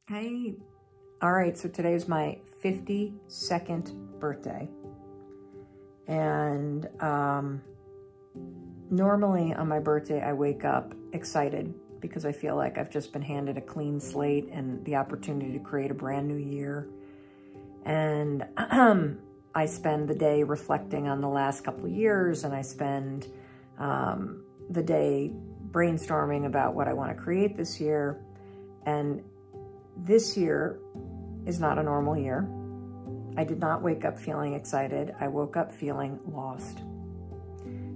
Hey, all right, so today's my 52nd birthday. And normally on my birthday, I wake up excited because I feel like I've just been handed a clean slate and the opportunity to create a brand new year. And I spend the day reflecting on the last couple of years, and I spend the day brainstorming about what I want to create this year. And this year is not a normal year. I did not wake up feeling excited. I woke up feeling lost.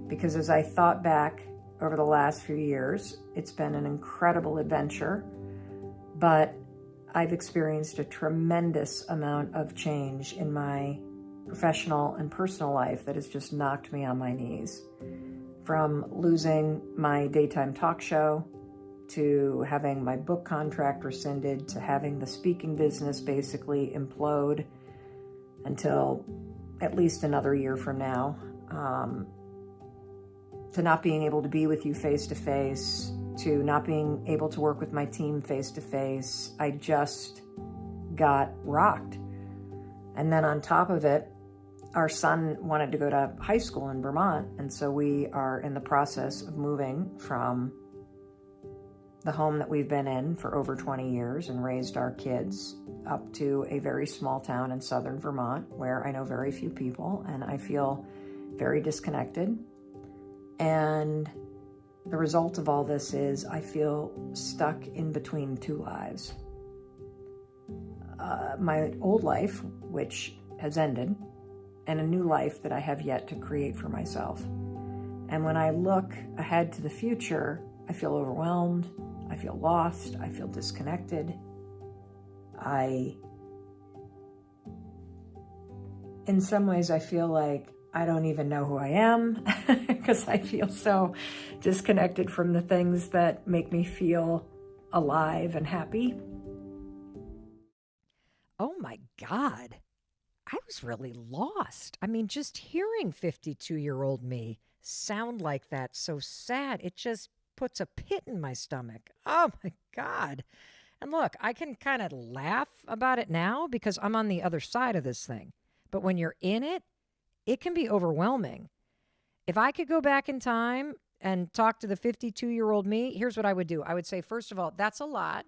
Because as I thought back over the last few years, it's been an incredible adventure, but I've experienced a tremendous amount of change in my professional and personal life that has just knocked me on my knees. From losing my daytime talk show, to having my book contract rescinded, to having the speaking business basically implode until at least another year from now, to not being able to be with you face to face, to not being able to work with my team face to face. I just got rocked. And then on top of it, our son wanted to go to high school in Vermont, and so we are in the process of moving from the home that we've been in for over 20 years and raised our kids up to a very small town in southern Vermont where I know very few people, and I feel very disconnected. And the result of all this is I feel stuck in between two lives. My old life, which has ended, and a new life that I have yet to create for myself. And when I look ahead to the future, I feel overwhelmed, I feel lost, I feel disconnected. In some ways, I feel like I don't even know who I am because I feel so disconnected from the things that make me feel alive and happy. Oh my God. I was really lost. I mean, just hearing 52-year-old me sound like that, so sad, it just puts a pit in my stomach. Oh my God. And look, I can kind of laugh about it now because I'm on the other side of this thing. But when you're in it, it can be overwhelming. If I could go back in time and talk to the 52-year-old me, here's what I would do. I would say, first of all, that's a lot.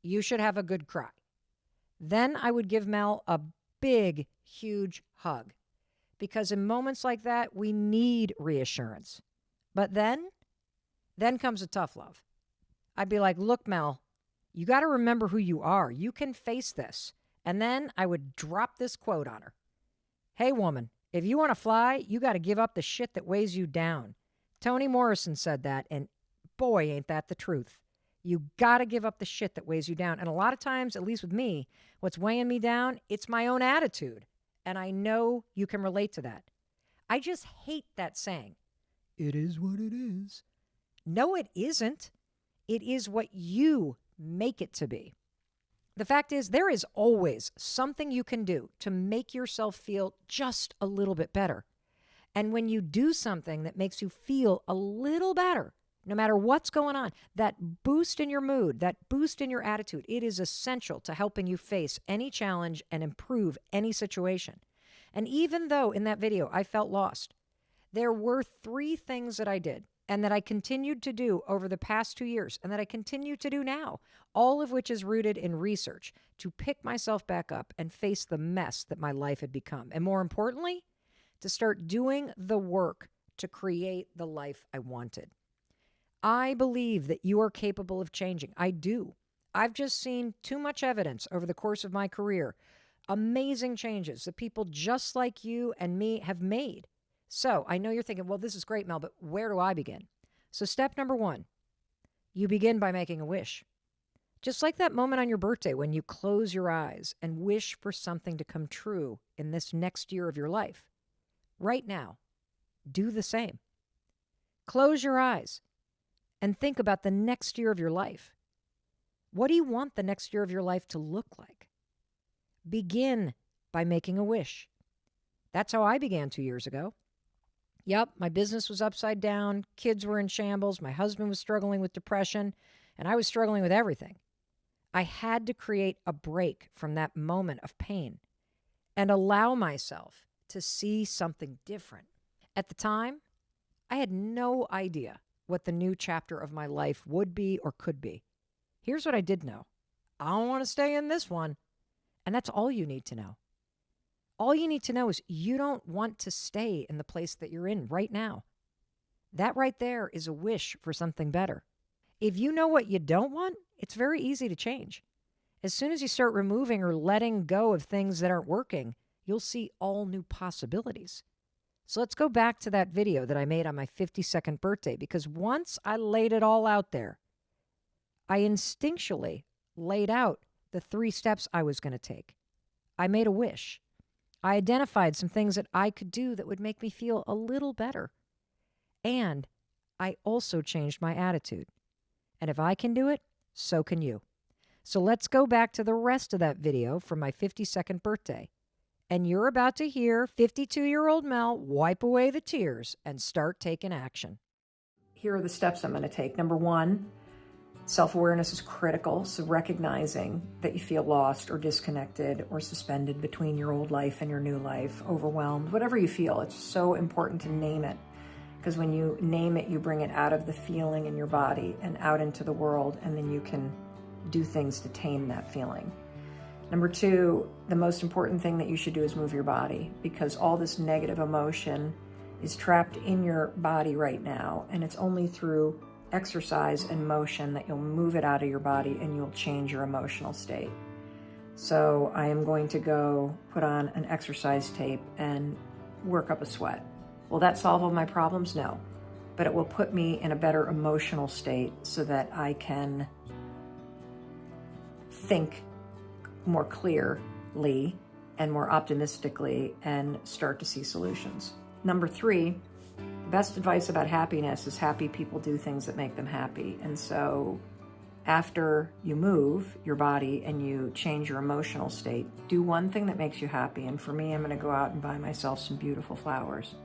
You should have a good cry. Then I would give Mel a big, huge hug. Because in moments like that, we need reassurance. But then comes a tough love. I'd be like, look, Mel, you got to remember who you are. You can face this. And then I would drop this quote on her. Hey, woman, if you want to fly, you got to give up the shit that weighs you down. Toni Morrison said that, and boy, ain't that the truth. You got to give up the shit that weighs you down. And a lot of times, at least with me, what's weighing me down, it's my own attitude. And I know you can relate to that. I just hate that saying. It is what it is. No, it isn't. It is what you make it to be. The fact is, there is always something you can do to make yourself feel just a little bit better. And when you do something that makes you feel a little better, no matter what's going on, that boost in your mood, that boost in your attitude, it is essential to helping you face any challenge and improve any situation. And even though in that video I felt lost, there were 3 things that I did and that I continued to do over the past 2 years and that I continue to do now, all of which is rooted in research to pick myself back up and face the mess that my life had become. And more importantly, to start doing the work to create the life I wanted. I believe that you are capable of changing. I do. I've just seen too much evidence over the course of my career. Amazing changes that people just like you and me have made. So I know you're thinking, well, this is great, Mel, but where do I begin? So step number 1, you begin by making a wish. Just like that moment on your birthday when you close your eyes and wish for something to come true in this next year of your life. Right now, do the same. Close your eyes and think about the next year of your life. What do you want the next year of your life to look like? Begin by making a wish. That's how I began 2 years ago. Yep, my business was upside down, kids were in shambles, my husband was struggling with depression, and I was struggling with everything. I had to create a break from that moment of pain and allow myself to see something different. At the time, I had no idea what the new chapter of my life would be or could be. Here's what I did know. I don't want to stay in this one. And that's all you need to know. All you need to know is you don't want to stay in the place that you're in right now. That right there is a wish for something better. If you know what you don't want, it's very easy to change. As soon as you start removing or letting go of things that aren't working, you'll see all new possibilities. So let's go back to that video that I made on my 52nd birthday, because once I laid it all out there, I instinctually laid out the 3 steps I was going to take. I made a wish. I identified some things that I could do that would make me feel a little better. And I also changed my attitude. And if I can do it, so can you. So let's go back to the rest of that video from my 52nd birthday. And you're about to hear 52-year-old Mel wipe away the tears and start taking action. Here are the steps I'm going to take. Number 1, self-awareness is critical. So recognizing that you feel lost or disconnected or suspended between your old life and your new life, overwhelmed, whatever you feel, it's so important to name it. Because when you name it, you bring it out of the feeling in your body and out into the world, and then you can do things to tame that feeling. Number 2, the most important thing that you should do is move your body, because all this negative emotion is trapped in your body right now, and it's only through exercise and motion that you'll move it out of your body and you'll change your emotional state. So I am going to go put on an exercise tape and work up a sweat. Will that solve all my problems? No. But it will put me in a better emotional state so that I can think more clearly and more optimistically and start to see solutions. Number 3, the best advice about happiness is happy people do things that make them happy. And so after you move your body and you change your emotional state, do one thing that makes you happy. And for me, I'm going to go out and buy myself some beautiful flowers.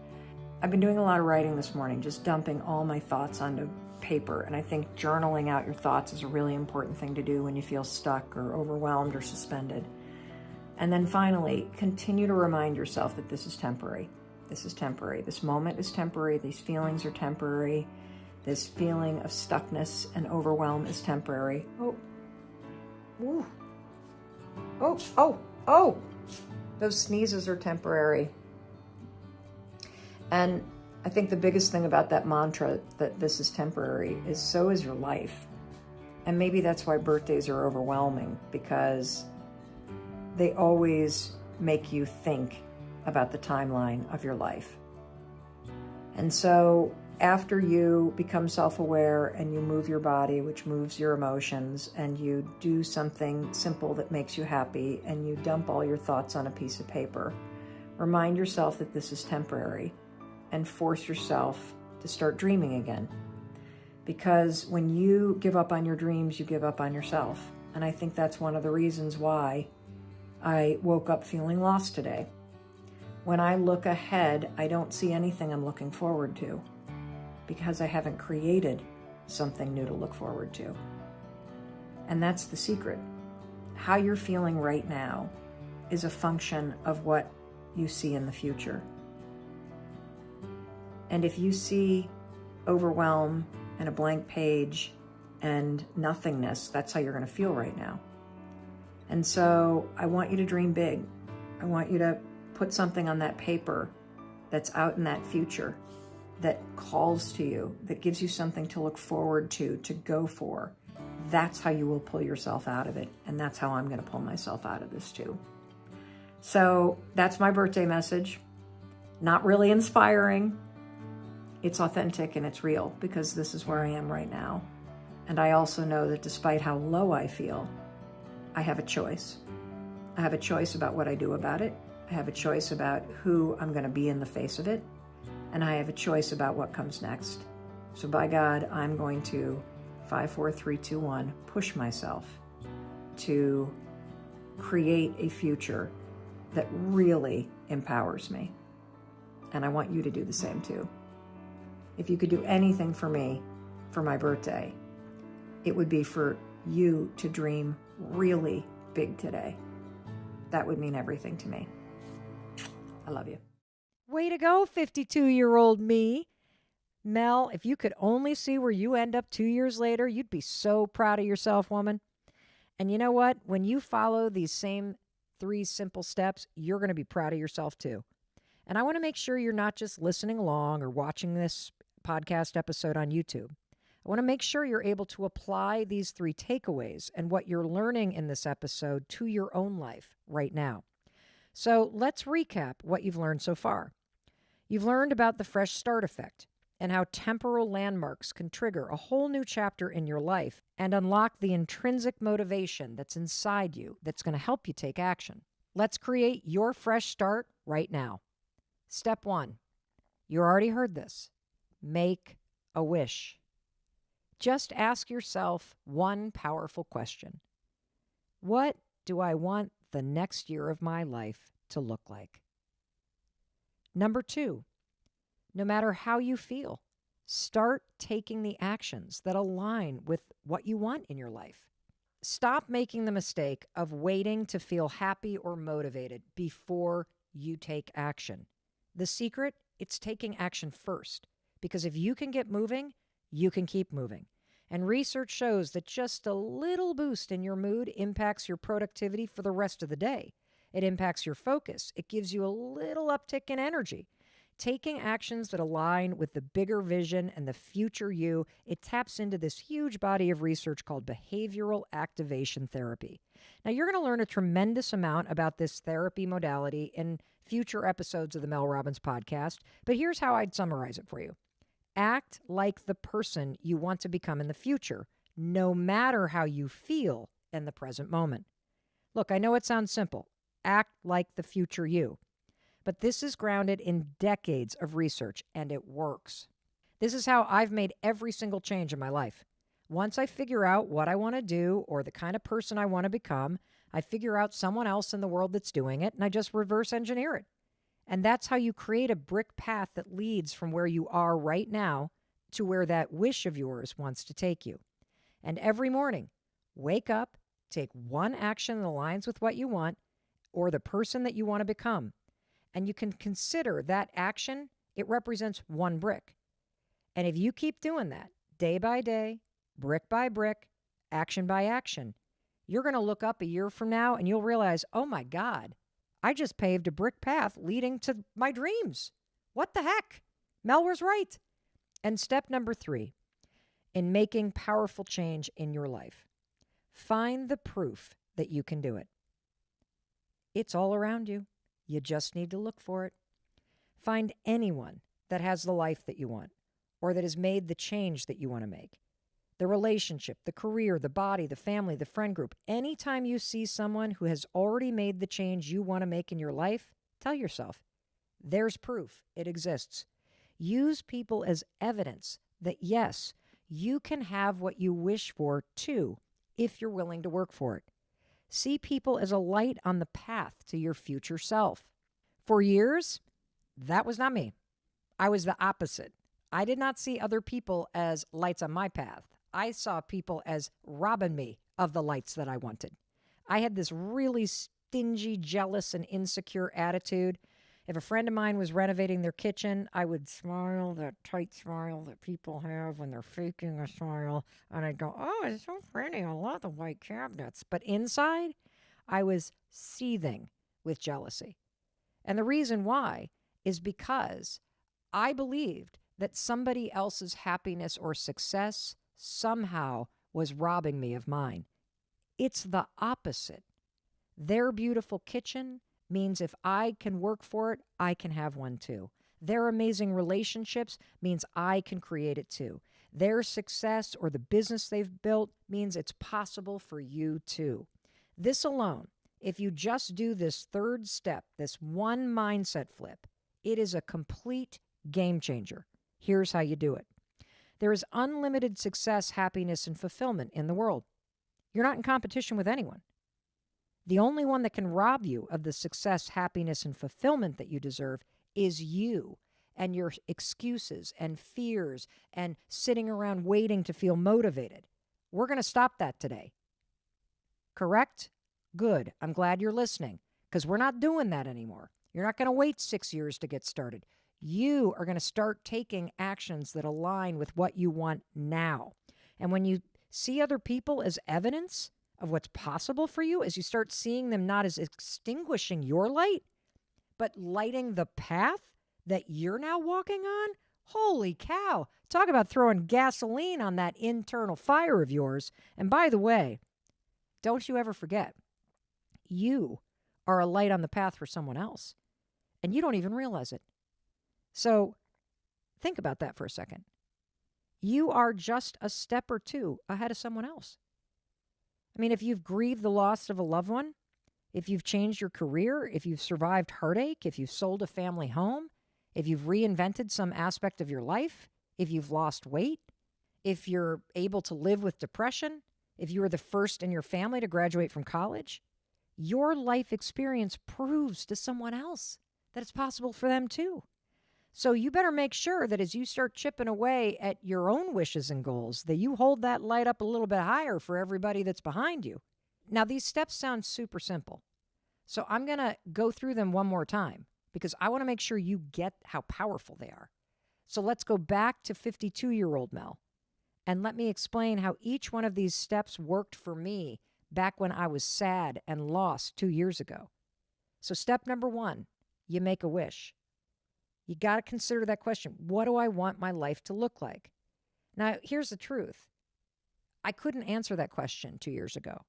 I've been doing a lot of writing this morning, just dumping all my thoughts onto paper. And I think journaling out your thoughts is a really important thing to do when you feel stuck or overwhelmed or suspended. And then finally, continue to remind yourself that this is temporary. This is temporary. This moment is temporary. These feelings are temporary. This feeling of stuckness and overwhelm is temporary. Those sneezes are temporary. And I think the biggest thing about that mantra, that this is temporary, is so is your life. And maybe that's why birthdays are overwhelming, because they always make you think about the timeline of your life. And so after you become self-aware and you move your body, which moves your emotions, and you do something simple that makes you happy, and you dump all your thoughts on a piece of paper, remind yourself that this is temporary and force yourself to start dreaming again. Because when you give up on your dreams, you give up on yourself. And I think that's one of the reasons why I woke up feeling lost today. When I look ahead, I don't see anything I'm looking forward to, because I haven't created something new to look forward to. And that's the secret. How you're feeling right now is a function of what you see in the future. And if you see overwhelm and a blank page and nothingness, that's how you're going to feel right now. And so I want you to dream big. I want you to put something on that paper that's out in that future, that calls to you, that gives you something to look forward to go for. That's how you will pull yourself out of it. And that's how I'm going to pull myself out of this too. So that's my birthday message. Not really inspiring. It's authentic and it's real, because this is where I am right now. And I also know that despite how low I feel, I have a choice. I have a choice about what I do about it. I have a choice about who I'm going to be in the face of it. And I have a choice about what comes next. So by God, I'm going to 5, 4, 3, 2, 1, push myself to create a future that really empowers me. And I want you to do the same too. If you could do anything for me for my birthday, it would be for you to dream really big today. That would mean everything to me. I love you. Way to go, 52-year-old me. Mel, if you could only see where you end up 2 years later, you'd be so proud of yourself, woman. And you know what? When you follow these same 3 simple steps, you're going to be proud of yourself too. And I want to make sure you're not just listening along or watching this podcast episode on YouTube. I want to make sure you're able to apply these 3 takeaways and what you're learning in this episode to your own life right now. So let's recap what you've learned so far. You've learned about the fresh start effect and how temporal landmarks can trigger a whole new chapter in your life and unlock the intrinsic motivation that's inside you that's going to help you take action. Let's create your fresh start right now. Step 1. You already heard this. Make a wish. Just ask yourself one powerful question. What do I want the next year of my life to look like? Number 2. No matter how you feel, start taking the actions that align with what you want in your life. Stop making the mistake of waiting to feel happy or motivated before you take action. The secret, it's taking action first, because if you can get moving, you can keep moving. And research shows that just a little boost in your mood impacts your productivity for the rest of the day. It impacts your focus. It gives you a little uptick in energy. Taking actions that align with the bigger vision and the future you, it taps into this huge body of research called behavioral activation therapy. Now, you're going to learn a tremendous amount about this therapy modality in future episodes of the Mel Robbins podcast, but here's how I'd summarize it for you. Act like the person you want to become in the future, no matter how you feel in the present moment. Look, I know it sounds simple. Act like the future you. But this is grounded in decades of research, and it works. This is how I've made every single change in my life. Once I figure out what I want to do or the kind of person I want to become, I figure out someone else in the world that's doing it, and I just reverse engineer it. And that's how you create a brick path that leads from where you are right now to where that wish of yours wants to take you. And every morning, wake up, take one action that aligns with what you want or the person that you want to become. And you can consider that action, it represents one brick. And if you keep doing that day by day, brick by brick, action by action, you're going to look up a year from now and you'll realize, oh my God, I just paved a brick path leading to my dreams. What the heck? Mel was right. And step number 3, in making powerful change in your life, find the proof that you can do it. It's all around you. You just need to look for it. Find anyone that has the life that you want or that has made the change that you want to make. The relationship, the career, the body, the family, the friend group. Anytime you see someone who has already made the change you want to make in your life, tell yourself, there's proof. It exists. Use people as evidence that, yes, you can have what you wish for too, if you're willing to work for it. See people as a light on the path to your future self. For years, that was not me. I was the opposite. I did not see other people as lights on my path. I saw people as robbing me of the lights that I wanted. I had this really stingy, jealous, and insecure attitude. If a friend of mine was renovating their kitchen, I would smile, that tight smile that people have when they're faking a smile. And I'd go, oh, it's so pretty. I love the white cabinets. But inside, I was seething with jealousy. And the reason why is because I believed that somebody else's happiness or success somehow was robbing me of mine. It's the opposite. Their beautiful kitchen means if I can work for it, I can have one too. Their amazing relationships means I can create it too. Their success or the business they've built means it's possible for you too. This alone, if you just do this third step, this one mindset flip, it is a complete game changer. Here's how you do it. There is unlimited success, happiness, and fulfillment in the world. You're not in competition with anyone. The only one that can rob you of the success, happiness, and fulfillment that you deserve is you and your excuses and fears and sitting around waiting to feel motivated. We're going to stop that today. Correct? Good. I'm glad you're listening because we're not doing that anymore. You're not going to wait 6 years to get started. You are going to start taking actions that align with what you want now. And when you see other people as evidence of what's possible for you, as you start seeing them not as extinguishing your light, but lighting the path that you're now walking on, holy cow. Talk about throwing gasoline on that internal fire of yours. And by the way, don't you ever forget, you are a light on the path for someone else, and you don't even realize it. So think about that for a second. You are just a step or two ahead of someone else. I mean, if you've grieved the loss of a loved one, if you've changed your career, if you've survived heartache, if you've sold a family home, if you've reinvented some aspect of your life, if you've lost weight, if you're able to live with depression, if you were the first in your family to graduate from college, your life experience proves to someone else that it's possible for them too. So you better make sure that as you start chipping away at your own wishes and goals, that you hold that light up a little bit higher for everybody that's behind you. Now, these steps sound super simple. So I'm going to go through them one more time because I want to make sure you get how powerful they are. So let's go back to 52-year-old Mel. And let me explain how each one of these steps worked for me back when I was sad and lost 2 years ago. So step number 1, you make a wish. You got to consider that question. What do I want my life to look like? Now, here's the truth. I couldn't answer that question 2 years ago.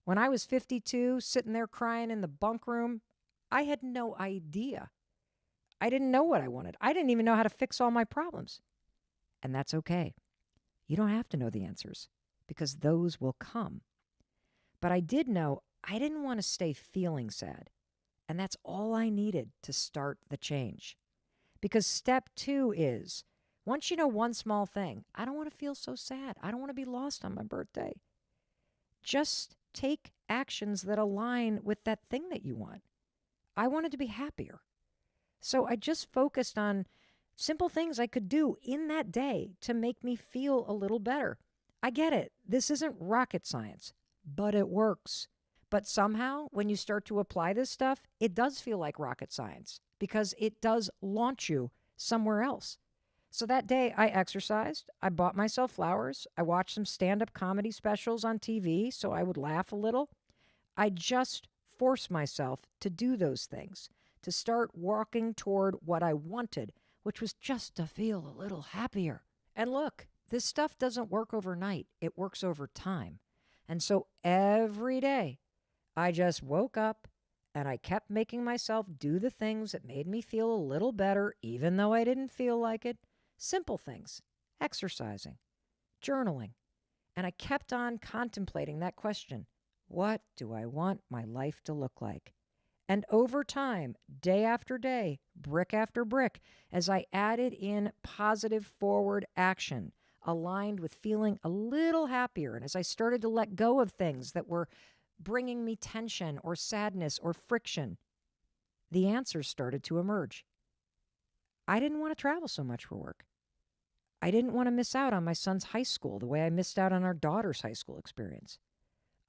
When I was 52, sitting there crying in the bunk room, I had no idea. I didn't know what I wanted. I didn't even know how to fix all my problems. And that's okay. You don't have to know the answers because those will come. But I did know I didn't want to stay feeling sad. And that's all I needed to start the change. Because step 2 is, once you know one small thing, I don't want to feel so sad. I don't want to be lost on my birthday. Just take actions that align with that thing that you want. I wanted to be happier. So I just focused on simple things I could do in that day to make me feel a little better. I get it. This isn't rocket science, but it works. But somehow, when you start to apply this stuff, it does feel like rocket science because it does launch you somewhere else. So that day, I exercised. I bought myself flowers. I watched some stand-up comedy specials on TV so I would laugh a little. I just forced myself to do those things, to start walking toward what I wanted, which was just to feel a little happier. And look, this stuff doesn't work overnight. It works over time. And so every day, I just woke up and I kept making myself do the things that made me feel a little better, even though I didn't feel like it. Simple things, exercising, journaling. And I kept on contemplating that question. What do I want my life to look like? And over time, day after day, brick after brick, as I added in positive forward action, aligned with feeling a little happier, and as I started to let go of things that were bringing me tension or sadness or friction, the answers started to emerge. I didn't want to travel so much for work. I didn't want to miss out on my son's high school the way I missed out on our daughter's high school experience.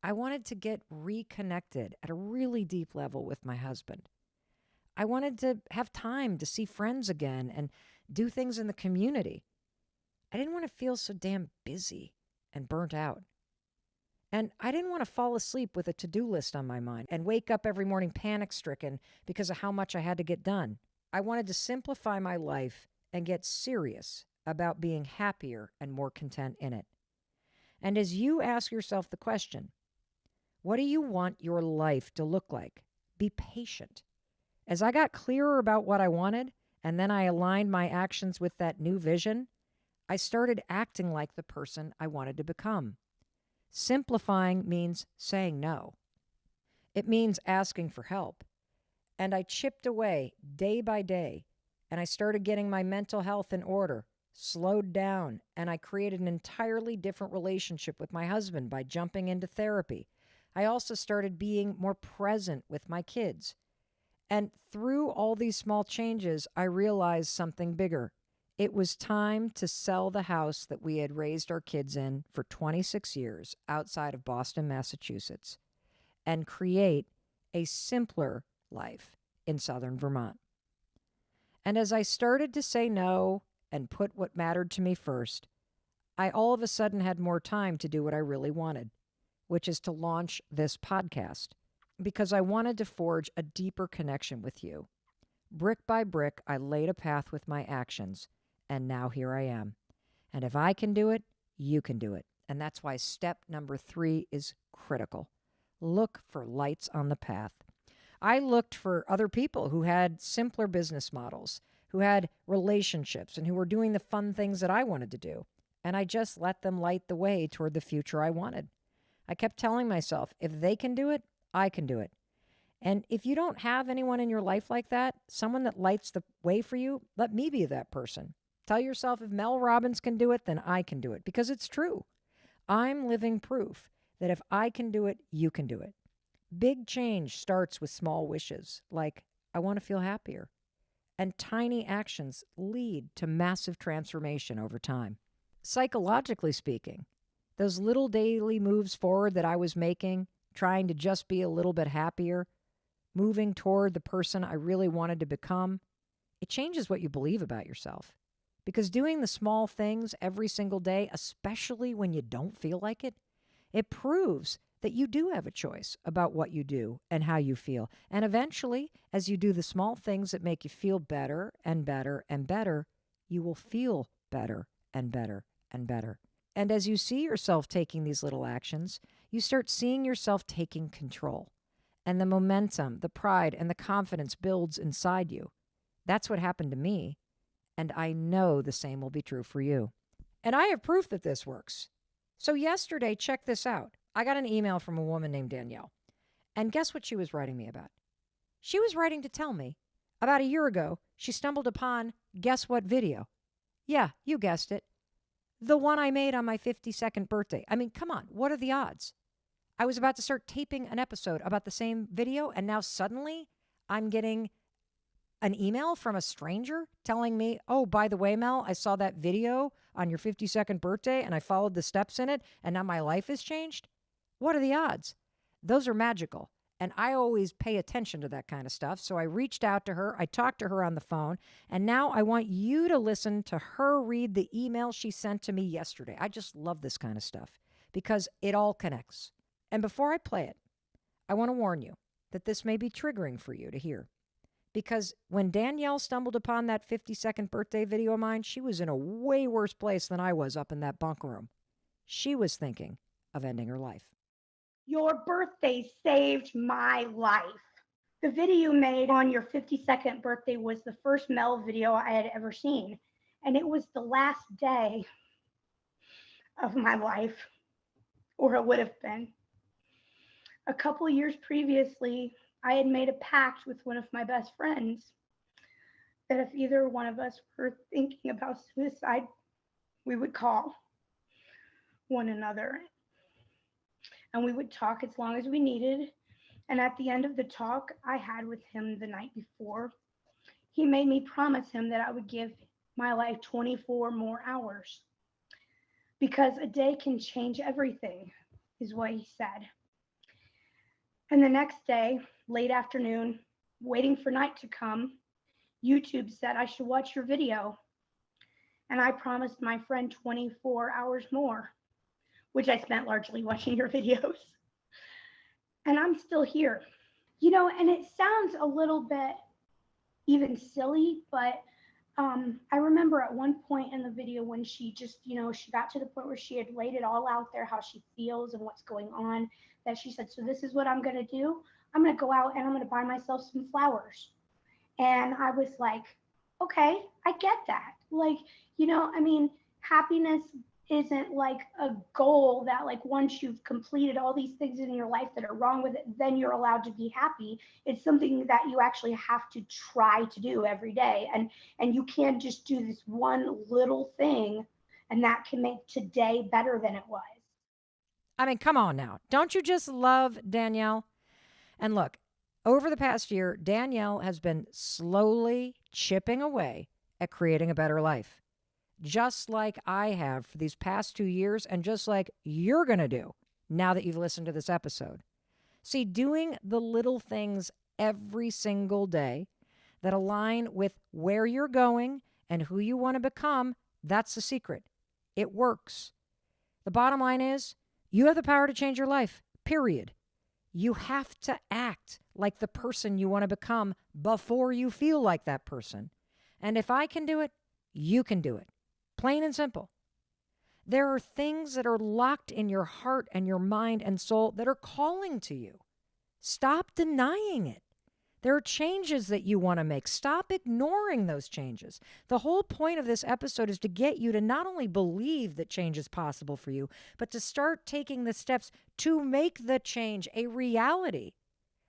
I wanted to get reconnected at a really deep level with my husband. I wanted to have time to see friends again and do things in the community. I didn't want to feel so damn busy and burnt out. And I didn't want to fall asleep with a to-do list on my mind and wake up every morning panic-stricken because of how much I had to get done. I wanted to simplify my life and get serious about being happier and more content in it. And as you ask yourself the question, what do you want your life to look like? Be patient. As I got clearer about what I wanted, and then I aligned my actions with that new vision, I started acting like the person I wanted to become. Simplifying means saying no. It means asking for help. And I chipped away day by day, and I started getting my mental health in order, slowed down, and I created an entirely different relationship with my husband by jumping into therapy. I also started being more present with my kids. And through all these small changes, I realized something bigger. It was time to sell the house that we had raised our kids in for 26 years outside of Boston, Massachusetts, and create a simpler life in southern Vermont. And as I started to say no and put what mattered to me first, I all of a sudden had more time to do what I really wanted, which is to launch this podcast, because I wanted to forge a deeper connection with you. Brick by brick, I laid a path with my actions, and now here I am. And if I can do it, you can do it. And that's why step number 3 is critical. Look for lights on the path. I looked for other people who had simpler business models, who had relationships, and who were doing the fun things that I wanted to do. And I just let them light the way toward the future I wanted. I kept telling myself, if they can do it, I can do it. And if you don't have anyone in your life like that, someone that lights the way for you, let me be that person. Tell yourself, if Mel Robbins can do it, then I can do it, because it's true. I'm living proof that if I can do it, you can do it. Big change starts with small wishes, like, I want to feel happier. And tiny actions lead to massive transformation over time. Psychologically speaking, those little daily moves forward that I was making, trying to just be a little bit happier, moving toward the person I really wanted to become, it changes what you believe about yourself. Because doing the small things every single day, especially when you don't feel like it, it proves that you do have a choice about what you do and how you feel. And eventually, as you do the small things that make you feel better and better and better, you will feel better and better and better. And as you see yourself taking these little actions, you start seeing yourself taking control. And the momentum, the pride, and the confidence builds inside you. That's what happened to me. And I know the same will be true for you. And I have proof that this works. So yesterday, check this out. I got an email from a woman named Danielle. And guess what she was writing me about? She was writing to tell me about a year ago, she stumbled upon, guess what video? Yeah, you guessed it. The one I made on my 52nd birthday. I mean, come on, what are the odds? I was about to start taping an episode about the same video, and now suddenly I'm getting an email from a stranger telling me, oh, by the way, Mel, I saw that video on your 52nd birthday and I followed the steps in it, and now my life has changed. What are the odds? Those are magical. And I always pay attention to that kind of stuff. So I reached out to her. I talked to her on the phone. And now I want you to listen to her read the email she sent to me yesterday. I just love this kind of stuff because it all connects. And before I play it, I want to warn you that this may be triggering for you to hear. Because when Danielle stumbled upon that 52nd birthday video of mine, she was in a way worse place than I was up in that bunk room. She was thinking of ending her life. Your birthday saved my life. The video you made on your 52nd birthday was the first Mel video I had ever seen. And it was the last day of my life, or it would have been. A couple years previously, I had made a pact with one of my best friends that if either one of us were thinking about suicide, we would call one another. And we would talk as long as we needed. And at the end of the talk I had with him the night before, he made me promise him that I would give my life 24 more hours. Because a day can change everything, is what he said. And the next day, late afternoon, waiting for night to come, YouTube said I should watch your video. And I promised my friend 24 hours more, which I spent largely watching your videos. And I'm still here. You know, and it sounds a little bit even silly, but I remember at one point in the video when she just, she got to the point where she had laid it all out there, how she feels and what's going on, that she said, so this is what I'm going to do. I'm going to go out and I'm going to buy myself some flowers. And I was like, okay, I get that. Like, happiness isn't like a goal that like once you've completed all these things in your life that are wrong with it, then you're allowed to be happy. It's something that you actually have to try to do every day. And you can't just do this one little thing and that can make today better than it was. I mean, come on now. Don't you just love Danielle? And look, over the past year, Danielle has been slowly chipping away at creating a better life. just like I have for these past 2 years and just like you're going to do now that you've listened to this episode. See, doing the little things every single day that align with where you're going and who you want to become, that's the secret. It works. The bottom line is you have the power to change your life, period. You have to act like the person you want to become before you feel like that person. And if I can do it, you can do it. Plain and simple. There are things that are locked in your heart and your mind and soul that are calling to you. Stop denying it. There are changes that you want to make. Stop ignoring those changes. The whole point of this episode is to get you to not only believe that change is possible for you, but to start taking the steps to make the change a reality.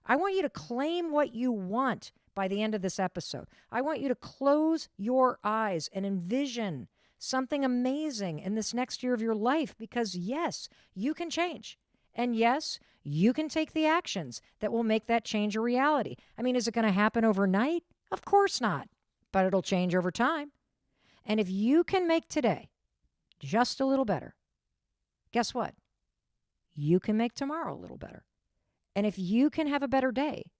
I want you to claim what you want by the end of this episode. I want you to close your eyes and envision something amazing in this next year of your life because, yes, you can change. And yes, you can take the actions that will make that change a reality. I mean, is it going to happen overnight? Of course not, but it'll change over time. And if you can make today just a little better, guess what? You can make tomorrow a little better. And if you can have a better day,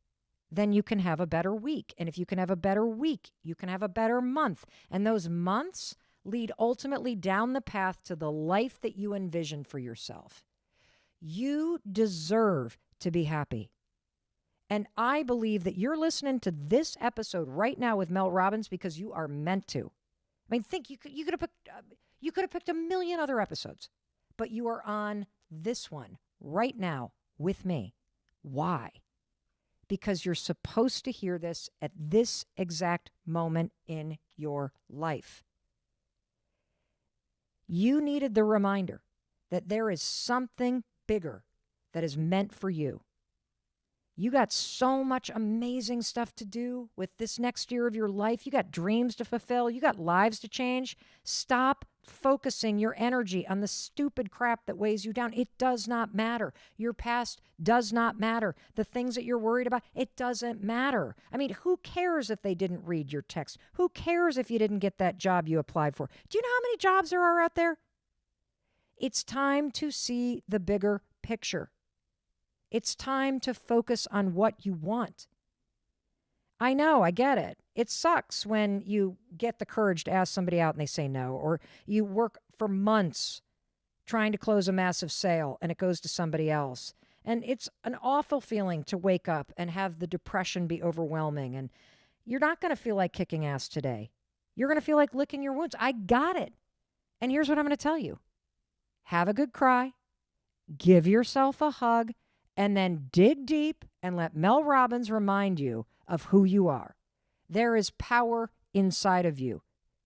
then you can have a better week. And if you can have a better week, you can have a better month. And those months lead ultimately down the path to the life that you envision for yourself. You deserve to be happy. And I believe that you're listening to this episode right now with Mel Robbins because you are meant to. I mean, think you could have picked a million other episodes, but you are on this one right now with me. Why? Because you're supposed to hear this at this exact moment in your life. You needed the reminder that there is something bigger that is meant for you. You got so much amazing stuff to do with this next year of your life. You got dreams to fulfill. You got lives to change. Stop focusing your energy on the stupid crap that weighs you down. It does not matter. Your past does not matter. The things that you're worried about, it doesn't matter. I mean, who cares if they didn't read your text? Who cares if you didn't get that job you applied for? Do you know how many jobs there are out there? It's time to see the bigger picture. It's time to focus on what you want. I know, I get it. It sucks when you get the courage to ask somebody out and they say no, or you work for months trying to close a massive sale and it goes to somebody else. And it's an awful feeling to wake up and have the depression be overwhelming. And you're not going to feel like kicking ass today. You're going to feel like licking your wounds. I got it. And here's what I'm going to tell you. Have a good cry. Give yourself a hug. And then dig deep and let Mel Robbins remind you of who you are. There is power inside of you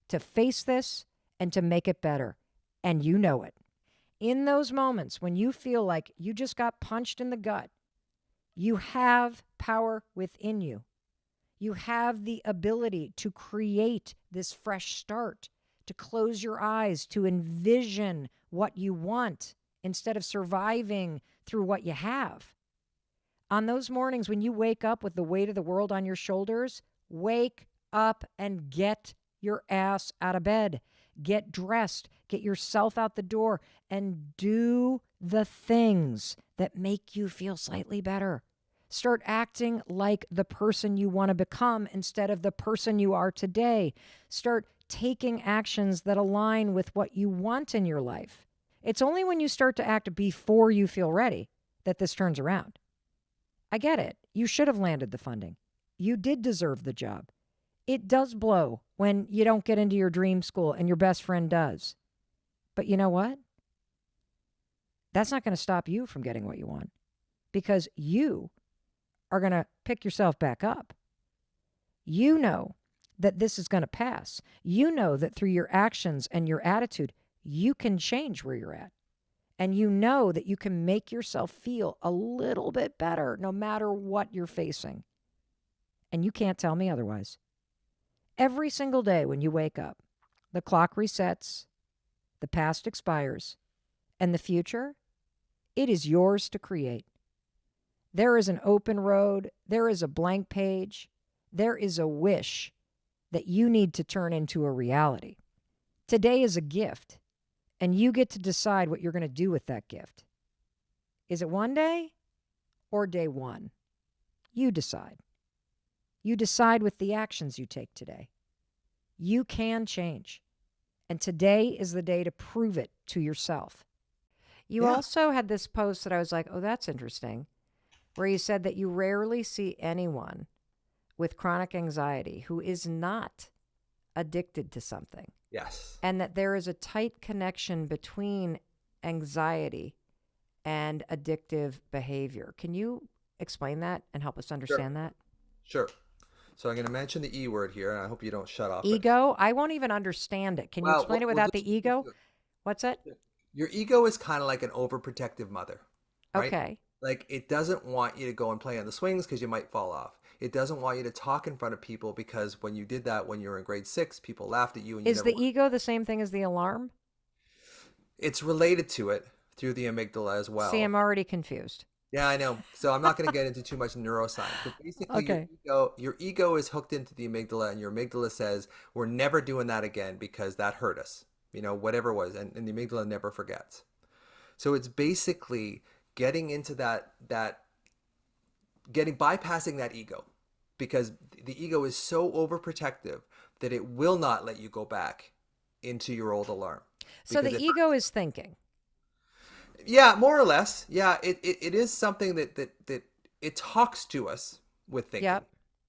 to face this and to make it better. And you know it. In those moments when you feel like you just got punched in the gut, you have power within you. You have the ability to create this fresh start, to close your eyes, to envision what you want instead of surviving through what you have. On those mornings when you wake up with the weight of the world on your shoulders, wake up and get your ass out of bed. Get dressed, get yourself out the door, and do the things that make you feel slightly better. Start acting like the person you want to become instead of the person you are today. Start taking actions that align with what you want in your life. It's only when you start to act before you feel ready that this turns around. I get it. You should have landed the funding. You did deserve the job. It does blow when you don't get into your dream school and your best friend does. But you know what? That's not going to stop you from getting what you want because you are going to pick yourself back up. You know that this is going to pass. You know that through your actions and your attitude, you can change where you're at. And you know that you can make yourself feel a little bit better no matter what you're facing. And you can't tell me otherwise. Every single day when you wake up, the clock resets, the past expires, and the future, it is yours to create. There is an open road. There is a blank page. There is a wish that you need to turn into a reality. Today is a gift, and you get to decide what you're going to do with that gift. Is it one day or day one? You decide. You decide with the actions you take today. You can change. And today is the day to prove it to yourself. You also had this post that I was like, oh, that's interesting, where you said that you rarely see anyone with chronic anxiety who is not addicted to something. Yes. And that there is a tight connection between anxiety and addictive behavior. Can you explain that and help us understand that? Sure. So I'm going to mention the E word here, and I hope you don't shut off. Ego? I won't even understand it. Can you explain it without the ego? What's it? Your ego is kind of like an overprotective mother, right? Okay. Like, it doesn't want you to go and play on the swings because you might fall off. It doesn't want you to talk in front of people because when you did that when you were in grade 6, people laughed at you. And Is the ego the same thing as the alarm? It's related to it through the amygdala as well. See, I'm already confused. Yeah, I know. So I'm not going to get into too much neuroscience. But basically, your ego is hooked into the amygdala, and your amygdala says, we're never doing that again because that hurt us, whatever it was. And the amygdala never forgets. So it's basically getting into bypassing that ego, because the ego is so overprotective that it will not let you go back into your old alarm. So the ego is thinking. Yeah, more or less. Yeah, it is something that it talks to us with thinking. Yep.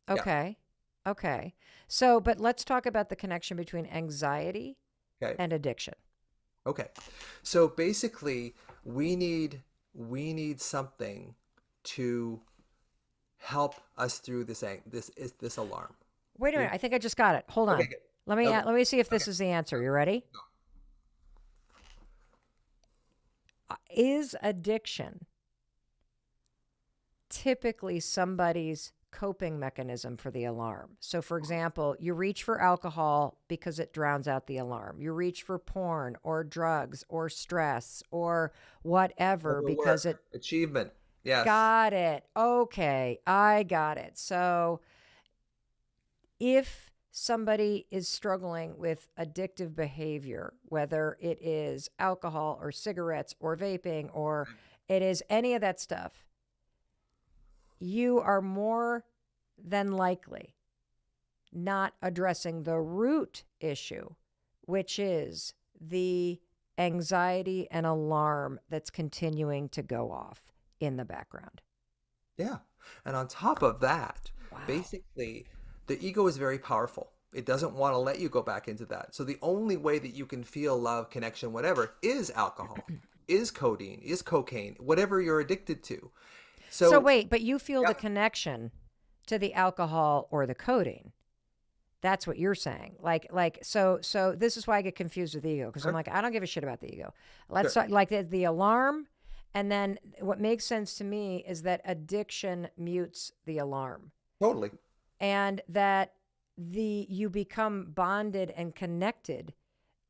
Okay. Yeah. Okay. So, but let's talk about the connection between anxiety and addiction. Okay. So basically, we need something to help us through this alarm. Wait a minute. I think I just got it. Hold on. Okay, let me see if this is the answer. You ready? No. Is addiction typically somebody's coping mechanism for the alarm? So, for example, you reach for alcohol because it drowns out the alarm. You reach for porn or drugs or stress or whatever because it... Achievement. Yes. Got it. Okay, I got it. So, if somebody is struggling with addictive behavior, whether it is alcohol or cigarettes or vaping or it is any of that stuff, you are more than likely not addressing the root issue, which is the anxiety and alarm that's continuing to go off in the background. Yeah. And on top of that, basically, the ego is very powerful. It doesn't want to let you go back into that. So the only way that you can feel love, connection, whatever, is alcohol, is codeine, is cocaine, whatever you're addicted to. So wait, but you feel the connection to the alcohol or the codeine. That's what you're saying. So this is why I get confused with the ego, because I'm like, I don't give a shit about the ego. Let's talk like the alarm. And then what makes sense to me is that addiction mutes the alarm. Totally. And that you become bonded and connected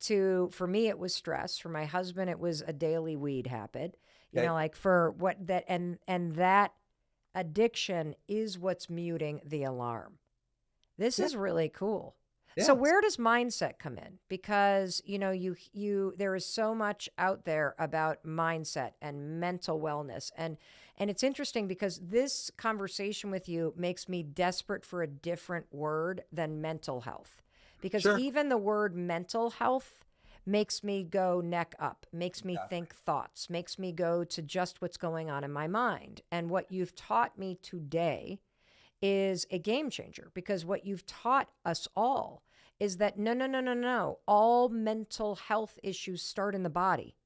to, for me, it was stress. For my husband, it was a daily weed habit. And that addiction is what's muting the alarm. This is really cool. Yeah. So where does mindset come in? Because, there is so much out there about mindset and mental wellness. And it's interesting because this conversation with you makes me desperate for a different word than mental health. Because even the word mental health makes me go neck up, makes me think thoughts, makes me go to just what's going on in my mind. And what you've taught me today is a game changer, because what you've taught us all is that no. All mental health issues start in the body.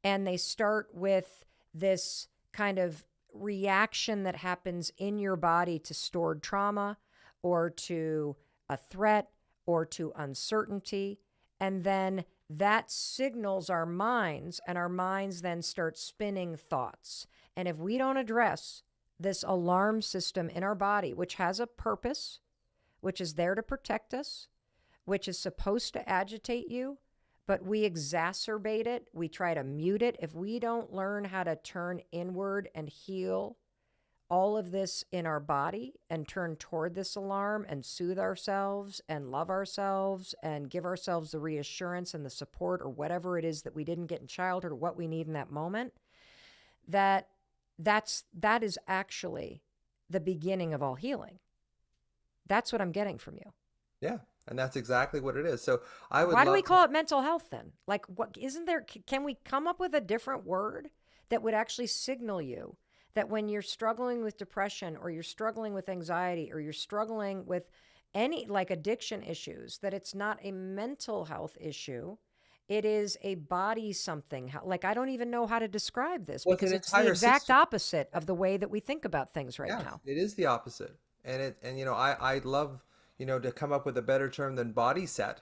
And they start with this kind of reaction that happens in your body to stored trauma or to a threat or to uncertainty. And then that signals our minds, and our minds then start spinning thoughts. And if we don't address this alarm system in our body, which has a purpose, which is there to protect us, which is supposed to agitate you, but we exacerbate it, we try to mute it. If we don't learn how to turn inward and heal all of this in our body and turn toward this alarm and soothe ourselves and love ourselves and give ourselves the reassurance and the support or whatever it is that we didn't get in childhood or what we need in that moment, that is actually the beginning of all healing. That's what I'm getting from you. Yeah, and that's exactly what it is. So I would Why do we love call it mental health then? Like, what isn't there? Can we come up with a different word that would actually signal you that when you're struggling with depression or you're struggling with anxiety or you're struggling with any like addiction issues, that it's not a mental health issue, it is a body something. Like, I don't even know how to describe this well, because an it's the entire exact system. opposite of the way that we think about things right Yes, now. it is the opposite. And you know, I love, you know, to come up with a better term than body set,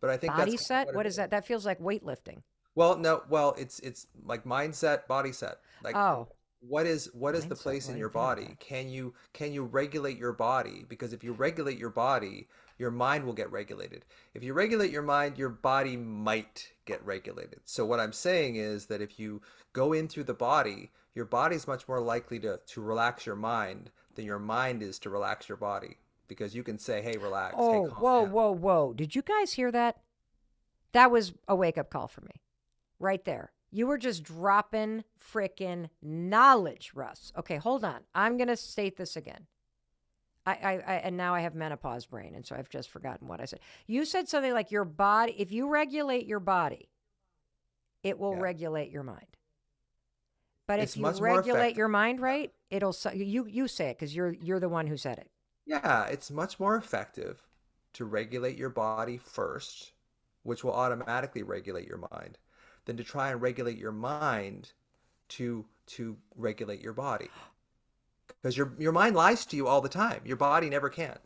but I think that's Body kind of set? what What it is that? is. That feels like weightlifting. Well, no, well, it's like mindset, body set. Like Oh, what is the mindset. place Well, I in your didn't think of body? that. Can you regulate your body? Because if you regulate your body, your mind will get regulated. If you regulate your mind, your body might get regulated. So what I'm saying is that if you go in through the body, your body's much more likely to relax your mind than your mind is to relax your body. Because you can say, hey, relax, hey, Oh, calm whoa, down. whoa, whoa. Did you guys hear that? That was a wake up call for me right there. You were just dropping freaking knowledge, Russ. Okay, hold on. I'm going to state this again. And now I have menopause brain, and so I've just forgotten what I said. You said something like your body, if you regulate your body, it will Yeah. regulate your mind. But It's if you much more regulate effective. your mind right, it'll you say it because you're the one who said it. Yeah, it's much more effective to regulate your body first, which will automatically regulate your mind, than to try and regulate your mind to regulate your body. Because your mind lies to you all the time. Your body never can.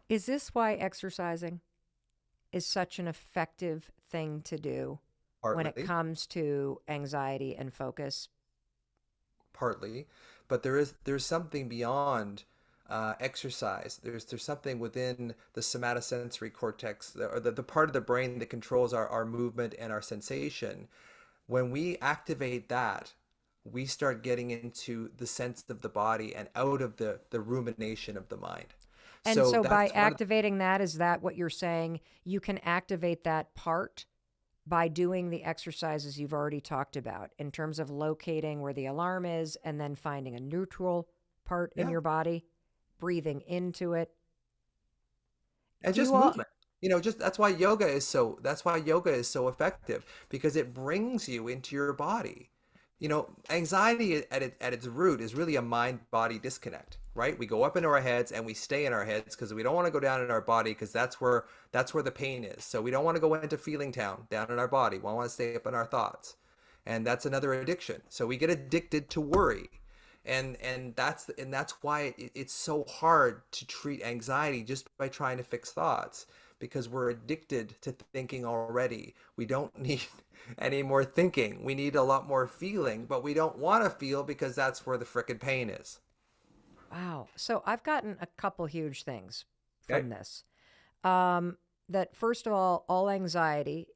Is this why exercising is such an effective thing to do when it Partly, comes to anxiety and focus? partly, but there's something beyond exercise. There's something within the somatosensory cortex, or the part of the brain that controls our movement and our sensation. When we activate that, we start getting into the sense of the body and out of the rumination of the mind. And So so by that's one of the, activating that, is that what you're saying? You can activate that part by doing the exercises you've already talked about in terms of locating where the alarm is and then finding a neutral part in yeah, your body, breathing into it. and Do just you all? movement. You know, just that's why yoga is so effective because it brings you into your body. You know, anxiety at its root is really a mind-body disconnect, right? We go up into our heads and we stay in our heads because we don't want to go down in our body because that's where the pain is. So we don't want to go into feeling town down in our body. We want to stay up in our thoughts. And that's another addiction. So we get addicted to worry. And that's why it's so hard to treat anxiety just by trying to fix thoughts because we're addicted to thinking already. We don't need any more thinking. We need a lot more feeling, but we don't want to feel because that's where the frickin' pain is. Wow. So I've gotten a couple huge things Okay? from this. That first of all anxiety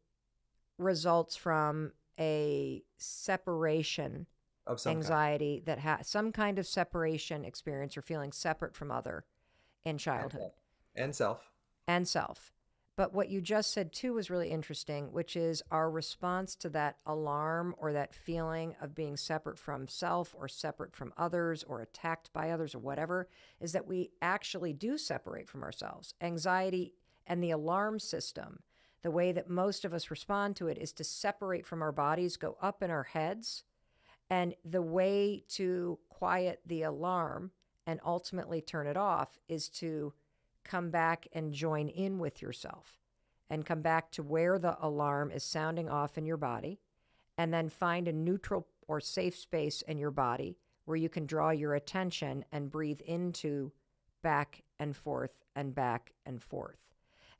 results from a separation Of some kind. anxiety that has some kind of separation experience or feeling separate from other in And childhood self. And self. and self. But what you just said too was really interesting, which is our response to that alarm or that feeling of being separate from self or separate from others or attacked by others or whatever, is that we actually do separate from ourselves. Anxiety and the alarm system, the way that most of us respond to it is to separate from our bodies, go up in our heads. And the way to quiet the alarm and ultimately turn it off is to come back and join in with yourself and come back to where the alarm is sounding off in your body and then find a neutral or safe space in your body where you can draw your attention and breathe into back and forth and back and forth.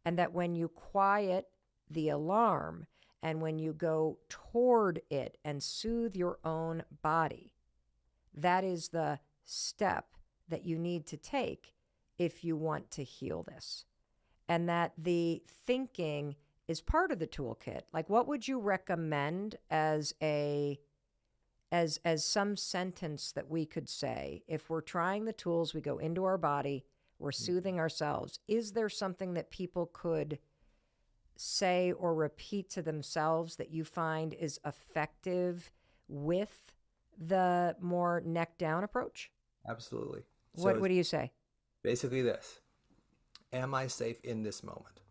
And that when you quiet the alarm and when you go toward it and soothe your own body, that is the step that you need to take if you want to heal this. And that the thinking is part of the toolkit. Like, what would you recommend as as some sentence that we could say, if we're trying the tools, we go into our body, we're soothing ourselves. Is there something that people could say or repeat to themselves that you find is effective with the more neck down approach? Absolutely. What do you say? Basically this. Am I safe in this moment?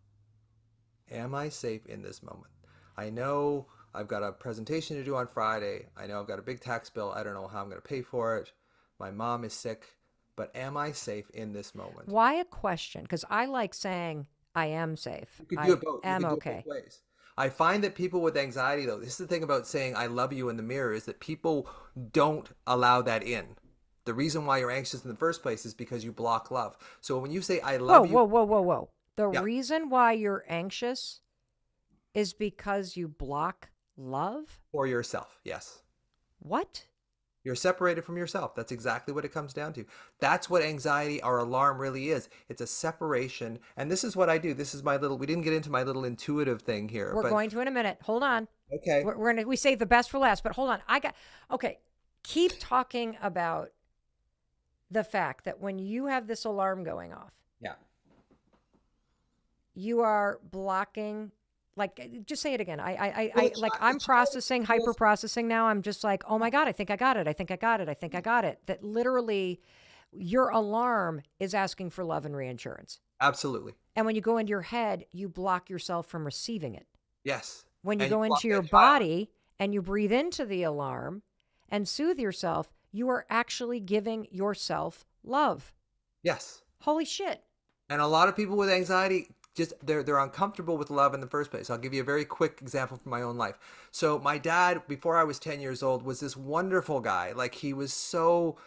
Am I safe in this moment? I know I've got a presentation to do on Friday. I know I've got a big tax bill. I don't know how I'm going to pay for it. My mom is sick. But am I safe in this moment? Why a question? Because I like saying I am safe. You can do it both. I am you can okay. Do it both ways. I find that people with anxiety, though, this is the thing about saying I love you in the mirror, is that people don't allow that in. The reason why you're anxious in the first place is because you block love. So when you say I love you... Whoa. The reason why you're anxious is because you block love? For yourself, yes. What? You're separated from yourself. That's exactly what it comes down to. That's what anxiety or alarm really is. It's a separation. And this is what I do. This is my little, we didn't get into my little intuitive thing here. We're going to in a minute. Hold on. Okay. We save the best for last, but hold on. Okay. Keep talking about the fact that when you have this alarm going off, yeah, you are blocking. Like, just say it again. I'm processing, hyper processing now. I'm just like, oh my God, I think I got it. I think I got it. That literally your alarm is asking for love and reinsurance. Absolutely. And when you go into your head, you block yourself from receiving it. Yes. When you go into your body and you breathe into the alarm and soothe yourself, you are actually giving yourself love. Yes. Holy shit. And a lot of people with anxiety, just they're uncomfortable with love in the first place. I'll give you a very quick example from my own life. So my dad, before I was 10 years old, was this wonderful guy. Like, he was so,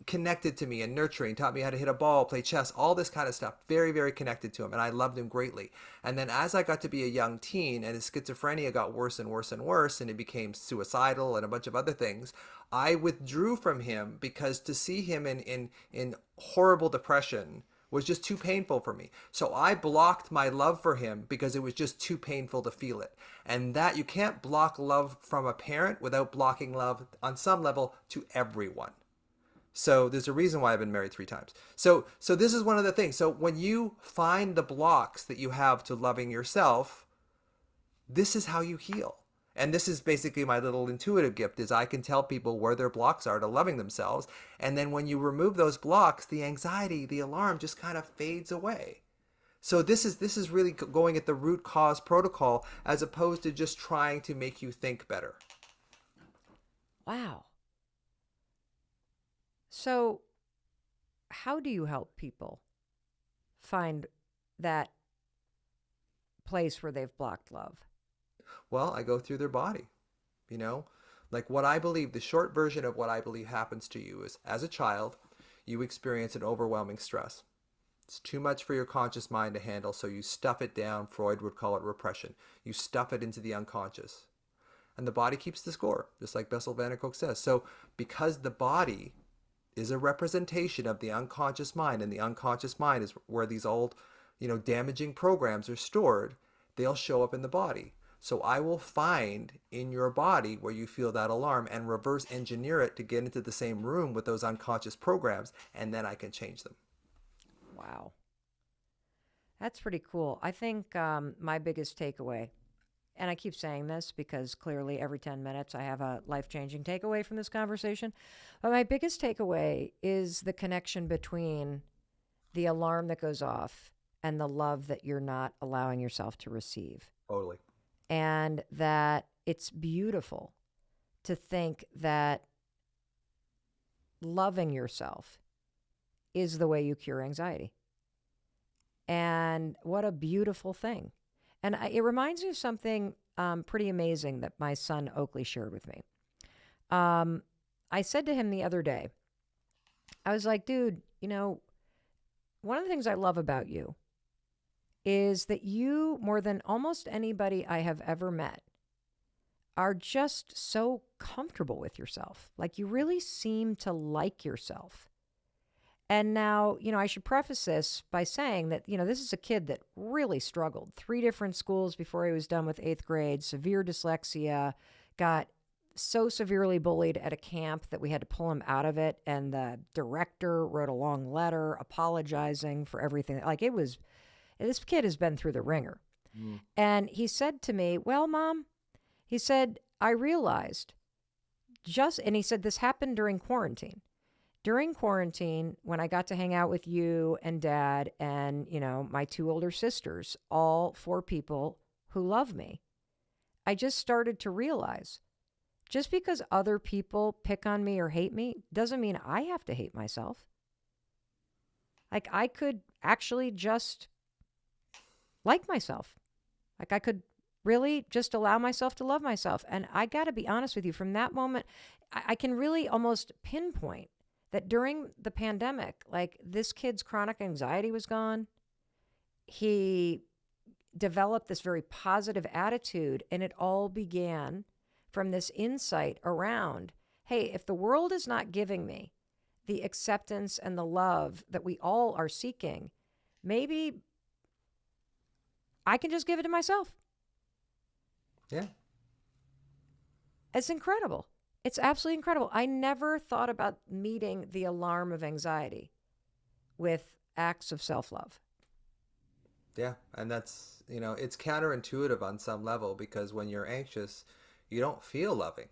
connected to me and nurturing, taught me how to hit a ball, play chess, all this kind of stuff. Very, very connected to him. And I loved him greatly. And then as I got to be a young teen and his schizophrenia got worse and worse and worse, and he became suicidal and a bunch of other things, I withdrew from him because to see him in horrible depression was just too painful for me. So I blocked my love for him because it was just too painful to feel it. And that you can't block love from a parent without blocking love on some level to everyone. So there's a reason why I've been married 3 times. So this is one of the things. So when you find the blocks that you have to loving yourself, this is how you heal. And this is basically my little intuitive gift, is I can tell people where their blocks are to loving themselves. And then when you remove those blocks, the anxiety, the alarm just kind of fades away. So this is really going at the root cause protocol as opposed to just trying to make you think better. Wow. So how do you help people find that place where they've blocked love? Well, I go through their body, like what I believe, the short version of what I believe happens to you is, as a child, you experience an overwhelming stress. It's too much for your conscious mind to handle, so you stuff it down. Freud would call it repression. You stuff it into the unconscious. And the body keeps the score, just like Bessel van der Kolk says. So because the body is a representation of the unconscious mind, and the unconscious mind is where these old, damaging programs are stored, they'll show up in the body. So I will find in your body where you feel that alarm and reverse engineer it to get into the same room with those unconscious programs, and then I can change them. Wow. That's pretty cool. I think my biggest takeaway, and I keep saying this because clearly every 10 minutes I have a life-changing takeaway from this conversation, but my biggest takeaway is the connection between the alarm that goes off and the love that you're not allowing yourself to receive. Totally. And that it's beautiful to think that loving yourself is the way you cure anxiety. And what a beautiful thing. And it reminds me of something pretty amazing that my son Oakley shared with me. I said to him the other day, I was like, dude, one of the things I love about you is that you, more than almost anybody I have ever met, are just so comfortable with yourself. Like, you really seem to like yourself. And now, I should preface this by saying that, this is a kid that really struggled. 3 different schools before he was done with 8th grade, severe dyslexia, got so severely bullied at a camp that we had to pull him out of it. And the director wrote a long letter apologizing for everything. Like this kid has been through the ringer. Mm. And he said to me, well, Mom, he said, I realized and he said, this happened during quarantine. During quarantine, when I got to hang out with you and Dad and, my 2 older sisters, all 4 people who love me, I just started to realize just because other people pick on me or hate me doesn't mean I have to hate myself. Like I could actually just like myself. Like I could really just allow myself to love myself. And I got to be honest with you, from that moment, I can really almost pinpoint that during the pandemic, like this kid's chronic anxiety was gone. He developed this very positive attitude, and it all began from this insight around, hey, if the world is not giving me the acceptance and the love that we all are seeking, maybe I can just give it to myself. Yeah. It's incredible. It's absolutely incredible. I never thought about meeting the alarm of anxiety with acts of self-love. Yeah. And that's, it's counterintuitive on some level, because when you're anxious, you don't feel loving.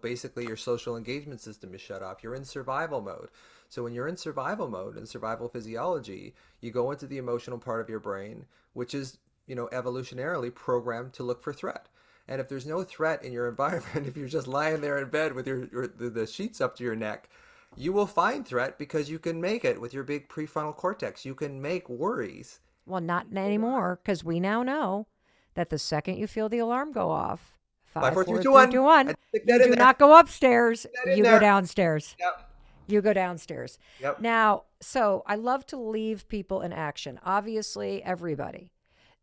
Basically your social engagement system is shut off. You're in survival mode. So when you're in survival mode and survival physiology, you go into the emotional part of your brain, which is, evolutionarily programmed to look for threat. And if there's no threat in your environment, if you're just lying there in bed with the sheets up to your neck, you will find threat because you can make it with your big prefrontal cortex. You can make worries. Well, not anymore, because we now know that the second you feel the alarm go off, 5, 4, 3, 2, 1, you do not go upstairs, you go downstairs. Yep. You go downstairs. Yep. Now, so I love to leave people in action. Obviously, everybody.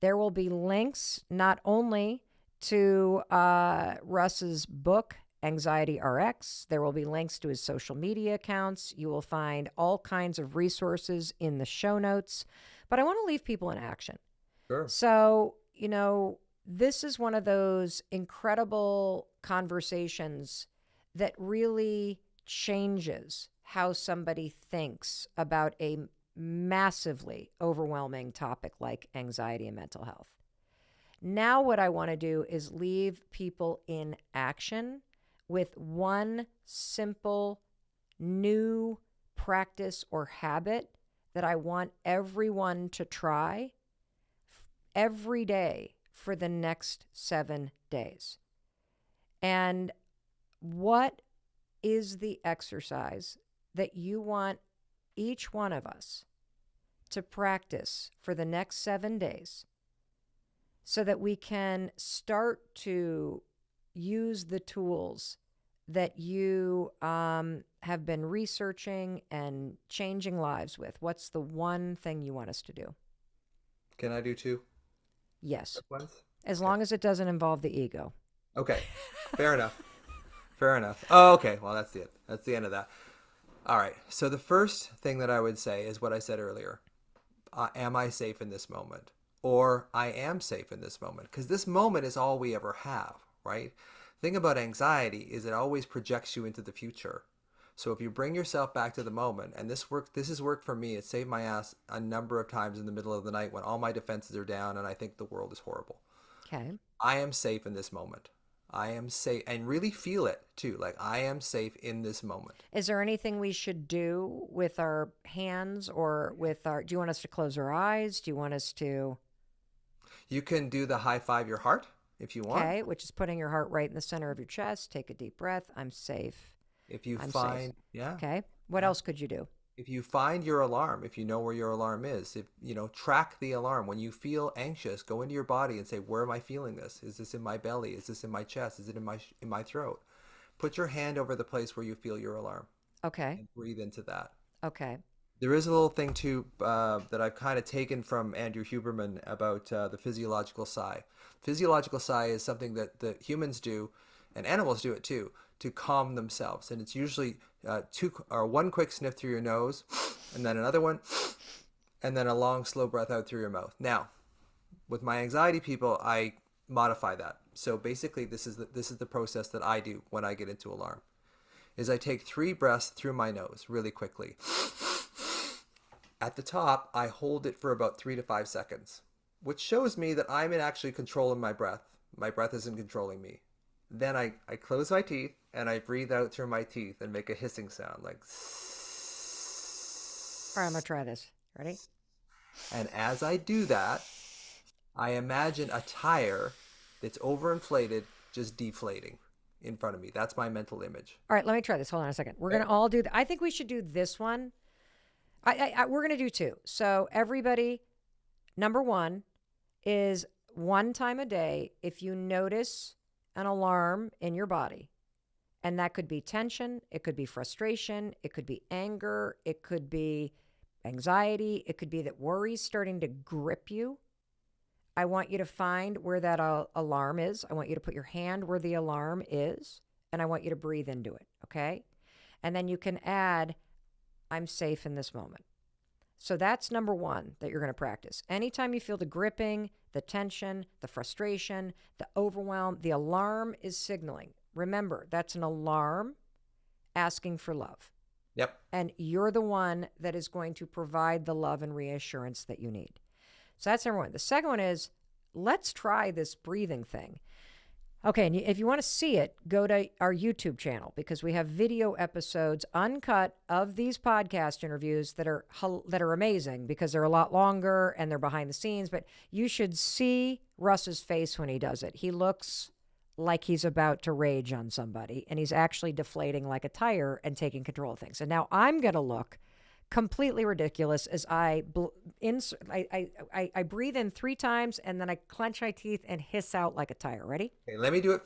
There will be links not only to Russ's book, Anxiety RX. There will be links to his social media accounts. You will find all kinds of resources in the show notes. But I want to leave people in action. Sure. So, this is one of those incredible conversations that really changes how somebody thinks about a massively overwhelming topic like anxiety and mental health. Now what I want to do is leave people in action with one simple new practice or habit that I want everyone to try every day for the next 7 days. And what is the exercise that you want each one of us to practice for the next 7 days so that we can start to use the tools that you have been researching and changing lives with? What's the one thing you want us to do? Can I do 2? Yes. As Okay. long as it doesn't involve the ego. Okay. Fair enough. Fair enough. Oh, okay. Well, that's it. That's the end of that. All right. So the first thing that I would say is what I said earlier. Am I safe in this moment? Or I am safe in this moment? Because this moment is all we ever have, right? The thing about anxiety is it always projects you into the future. So if you bring yourself back to the moment, and this has worked for me. It saved my ass a number of times in the middle of the night when all my defenses are down and I think the world is horrible. Okay. I am safe in this moment. I am safe, and really feel it too. Like I am safe in this moment. Is there anything we should do with our hands or with do you want us to close our eyes? Do you want us to? You can do the high five your heart if you want. Okay, which is putting your heart right in the center of your chest. Take a deep breath. I'm safe. If you I'm find, safe. yeah. Okay. What else could you do? If you find your alarm, if you know where your alarm is, track the alarm. When you feel anxious, go into your body and say, where am I feeling this? Is this in my belly? Is this in my chest? Is it in my throat? Put your hand over the place where you feel your alarm. Okay. And breathe into that. Okay. There is a little thing too that I've kind of taken from Andrew Huberman about the physiological sigh. Physiological sigh is something that humans do, and animals do it too, to calm themselves. And it's usually one quick sniff through your nose, and then another one, and then a long, slow breath out through your mouth. Now, with my anxiety people, I modify that. So basically, this is the process that I do when I get into alarm. Is I take 3 breaths through my nose really quickly. At the top, I hold it for about 3 to 5 seconds, which shows me that I'm in actually control of my breath. My breath isn't controlling me. Then I close my teeth and I breathe out through my teeth and make a hissing sound like. All right, I'm going to try this. Ready? And as I do that, I imagine a tire that's overinflated just deflating in front of me. That's my mental image. All right, let me try this. Hold on a second. We're going to all do I think we should do this one. We're going to do 2. So everybody, number 1 is 1 time a day if you notice an alarm in your body. And that could be tension, it could be frustration, it could be anger, it could be anxiety, it could be that worry's starting to grip you. I want you to find where that alarm is. I want you to put your hand where the alarm is, and I want you to breathe into it, okay? And then you can add, I'm safe in this moment. So that's number 1 that you're going to practice. Anytime you feel the gripping, the tension, the frustration, the overwhelm, the alarm is signaling. Remember, that's an alarm asking for love. Yep. And you're the one that is going to provide the love and reassurance that you need. So that's number 1. The second one is, let's try this breathing thing. Okay, and if you want to see it, go to our YouTube channel because we have video episodes uncut of these podcast interviews that are amazing because they're a lot longer and they're behind the scenes. But you should see Russ's face when he does it. He looks like he's about to rage on somebody, and he's actually deflating like a tire and taking control of things. And now I'm going to look completely ridiculous as I breathe in 3 times and then I clench my teeth and hiss out like a tire. Ready? Okay, let me do it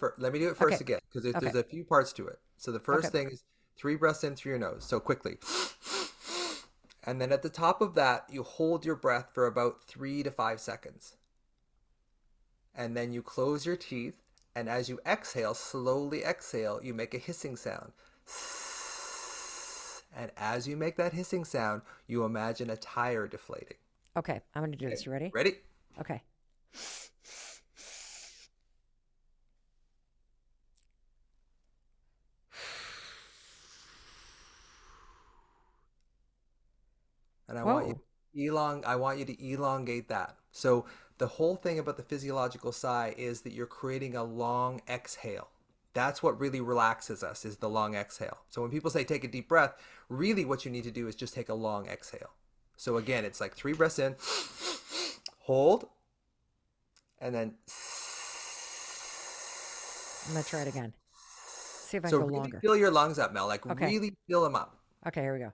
first again because there's a few parts to it. So the first thing is 3 breaths in through your nose. So quickly. And then at the top of that, you hold your breath for about 3 to 5 seconds. And then you close your teeth. And as you exhale, slowly exhale, you make a hissing sound. And as you make that hissing sound, you imagine a tire deflating. Okay, I'm going to do this. You ready? Ready? Okay. And I want you to elongate that. So the whole thing about the physiological sigh is that you're creating a long exhale. That's what really relaxes us, is the long exhale. So when people say take a deep breath, really what you need to do is just take a long exhale. So again, it's like 3 breaths in, hold, and then. I'm going to try it again. See if I so can go really longer. Fill your lungs up, Mel. Like really fill them up. Okay, here we go.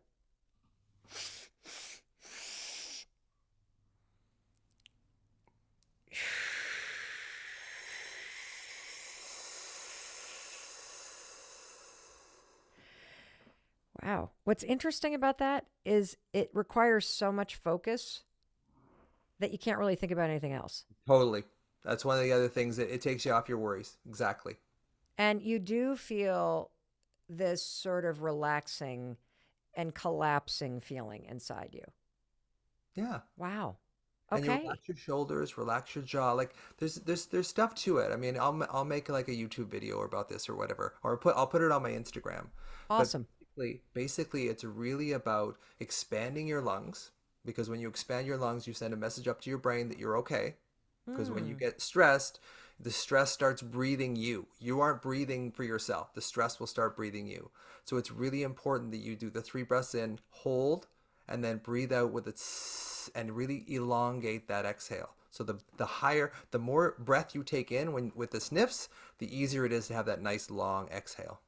Wow. What's interesting about that is it requires so much focus that you can't really think about anything else. Totally. That's one of the other things that it takes you off your worries. Exactly. And you do feel this sort of relaxing and collapsing feeling inside you. Yeah. Wow. And you Okay. relax your shoulders, relax your jaw. Like there's stuff to it. I mean, I'll make like a YouTube video about this or whatever, or I'll put it on my Instagram. Awesome. But basically, it's really about expanding your lungs, because when you expand your lungs, you send a message up to your brain that you're okay. Because when you get stressed, the stress starts breathing you. You aren't breathing for yourself. The stress will start breathing you. So it's really important that you do the 3 breaths in, hold, and then breathe out with it, and really elongate that exhale. So the more breath you take in with the sniffs, the easier it is to have that nice long exhale.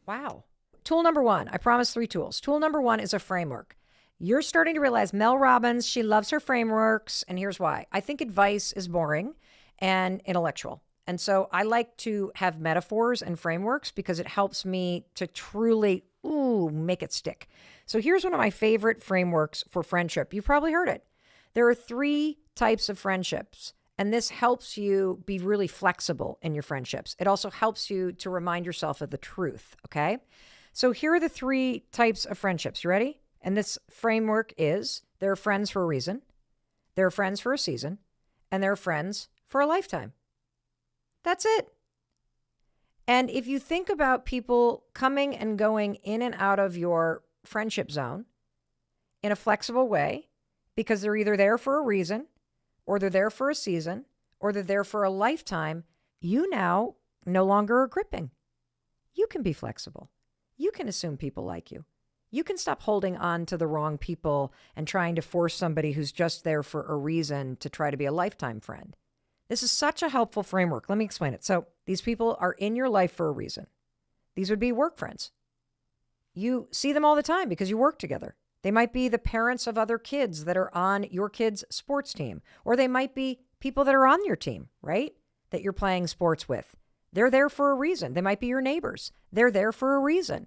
Wow. Tool number 1. I promised 3 tools. Tool number 1 is a framework. You're starting to realize Mel Robbins, she loves her frameworks, and here's why. I think advice is boring and intellectual. And so I like to have metaphors and frameworks because it helps me to truly, make it stick. So here's one of my favorite frameworks for friendship. You've probably heard it. There are 3 types of friendships, and this helps you be really flexible in your friendships. It also helps you to remind yourself of the truth, okay? So here are the 3 types of friendships. You ready? And this framework is, there are friends for a reason, there are friends for a season, and there are friends for a lifetime. That's it. And if you think about people coming and going in and out of your friendship zone in a flexible way, because they're either there for a reason, or they're there for a season, or they're there for a lifetime, you now no longer are gripping. You can be flexible. You can assume people like you. You can stop holding on to the wrong people and trying to force somebody who's just there for a reason to try to be a lifetime friend. This is such a helpful framework. Let me explain it. So these people are in your life for a reason. These would be work friends. You see them all the time because you work together. They might be the parents of other kids that are on your kids' sports team, or they might be people that are on your team, right? That you're playing sports with. They're there for a reason. They might be your neighbors. They're there for a reason.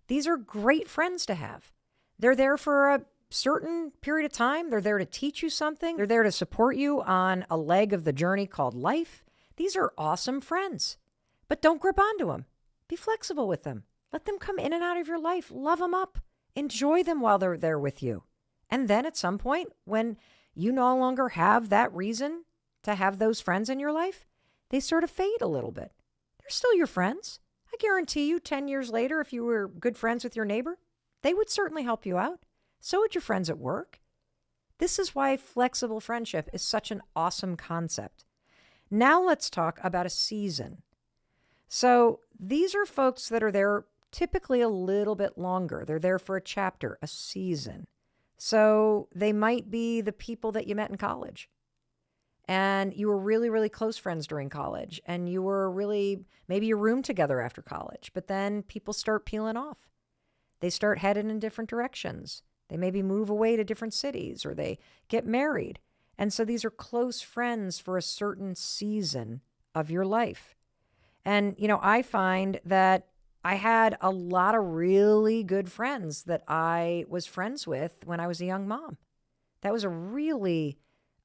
These are great friends to have. They're there for a certain period of time. They're there to teach you something. They're there to support you on a leg of the journey called life. These are awesome friends. But don't grip onto them. Be flexible with them. Let them come in and out of your life. Love them up. Enjoy them while they're there with you. And then at some point, when you no longer have that reason to have those friends in your life, they sort of fade a little bit. They're still your friends. I guarantee you 10 years later, if you were good friends with your neighbor, they would certainly help you out. So would your friends at work. This is why flexible friendship is such an awesome concept. Now let's talk about a season. So these are folks that are there typically a little bit longer. They're there for a chapter, a season. So they might be the people that you met in college. And you were really, really close friends during college. And you were really, maybe you roomed together after college. But then people start peeling off. They start heading in different directions. They maybe move away to different cities or they get married. And so these are close friends for a certain season of your life. And, I find that I had a lot of really good friends that I was friends with when I was a young mom. That was a really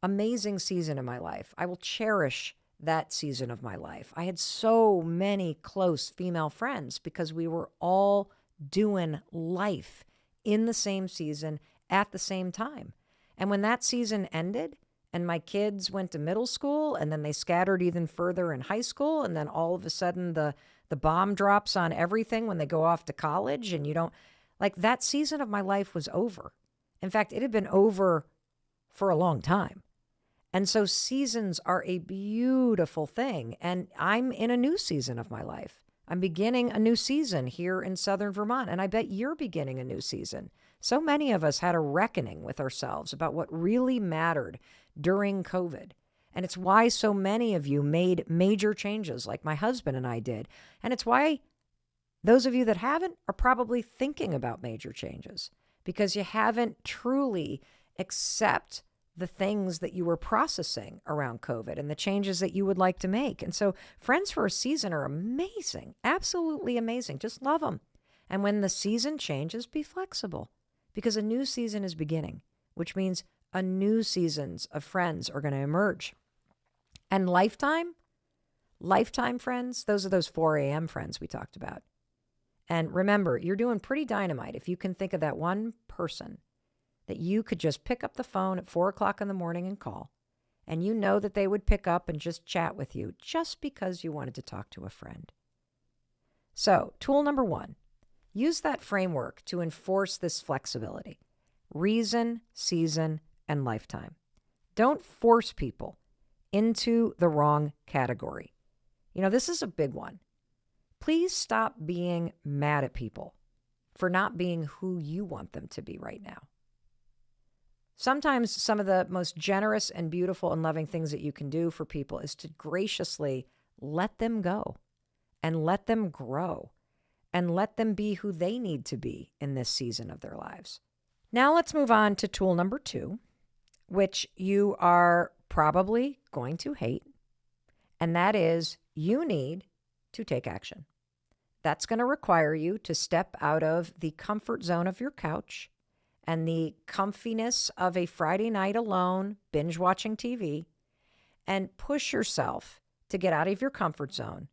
amazing season of my life. I will cherish that season of my life. I had so many close female friends because we were all doing life in the same season at the same time. And when that season ended and my kids went to middle school and then they scattered even further in high school, and then all of a sudden the bomb drops on everything when they go off to college, and that season of my life was over. In fact, it had been over for a long time. And so seasons are a beautiful thing. And I'm in a new season of my life. I'm beginning a new season here in Southern Vermont. And I bet you're beginning a new season. So many of us had a reckoning with ourselves about what really mattered during COVID. And it's why so many of you made major changes like my husband and I did. And it's why those of you that haven't are probably thinking about major changes, because you haven't truly accepted the things that you were processing around COVID and the changes that you would like to make. And so friends for a season are amazing, absolutely amazing. Just love them. And when the season changes, be flexible, because a new season is beginning, which means a new seasons of friends are going to emerge. And lifetime friends, those are those 4 a.m. friends we talked about. And remember, you're doing pretty dynamite if you can think of that one person that you could just pick up the phone at 4 o'clock in the morning and call. And you know that they would pick up and just chat with you just because you wanted to talk to a friend. So, tool number 1, use that framework to enforce this flexibility. Reason, season, and lifetime. Don't force people into the wrong category. This is a big one. Please stop being mad at people for not being who you want them to be right now. Sometimes some of the most generous and beautiful and loving things that you can do for people is to graciously let them go and let them grow and let them be who they need to be in this season of their lives. Now let's move on to tool number 2, which you are probably going to hate, and that is you need to take action. That's going to require you to step out of the comfort zone of your couch and the comfiness of a Friday night alone, binge watching TV, and push yourself to get out of your comfort zone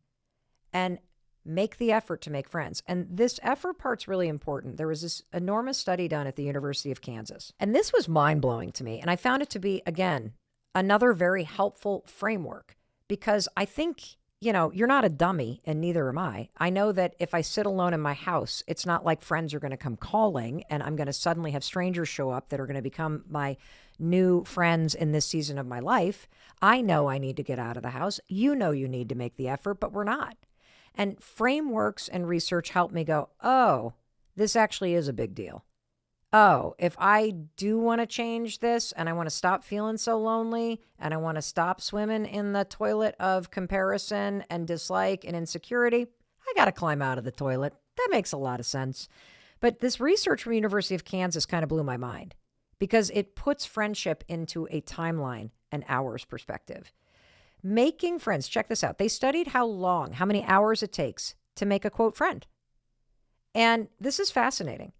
and make the effort to make friends. And this effort part's really important. There was this enormous study done at the University of Kansas, and this was mind-blowing to me. And I found it to be, again, another very helpful framework, because I think you're not a dummy, and neither am I. I know that if I sit alone in my house, it's not like friends are going to come calling and I'm going to suddenly have strangers show up that are going to become my new friends in this season of my life. I know I need to get out of the house. You know you need to make the effort, but we're not. And frameworks and research help me go, oh, this actually is a big deal. Oh, if I do want to change this and I want to stop feeling so lonely and I want to stop swimming in the toilet of comparison and dislike and insecurity, I got to climb out of the toilet. That makes a lot of sense. But this research from University of Kansas kind of blew my mind because it puts friendship into a timeline, an hours perspective. Making friends, check this out. They studied how many hours it takes to make a quote friend. And this is fascinating.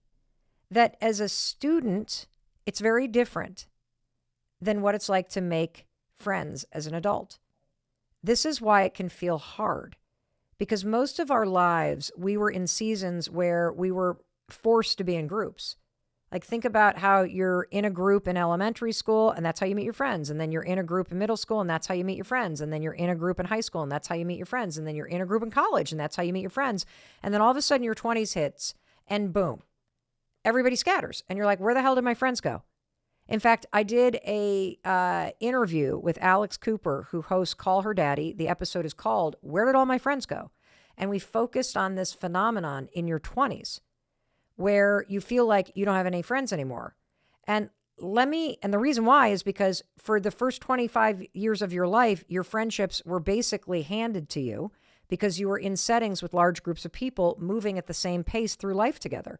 That as a student, it's very different than what it's like to make friends as an adult. This is why it can feel hard, because most of our lives, we were in seasons where we were forced to be in groups. Like think about how you're in a group in elementary school and that's how you meet your friends. And then you're in a group in middle school and that's how you meet your friends. And then you're in a group in high school and that's how you meet your friends. And then you're in a group in college and that's how you meet your friends. And then all of a sudden your 20s hits and boom. Everybody scatters. And you're like, where the hell did my friends go? In fact, I did a interview with Alex Cooper, who hosts Call Her Daddy. The episode is called, Where Did All My Friends Go? And we focused on this phenomenon in your 20s where you feel like you don't have any friends anymore. And the reason why is because for the first 25 years of your life, your friendships were basically handed to you because you were in settings with large groups of people moving at the same pace through life together.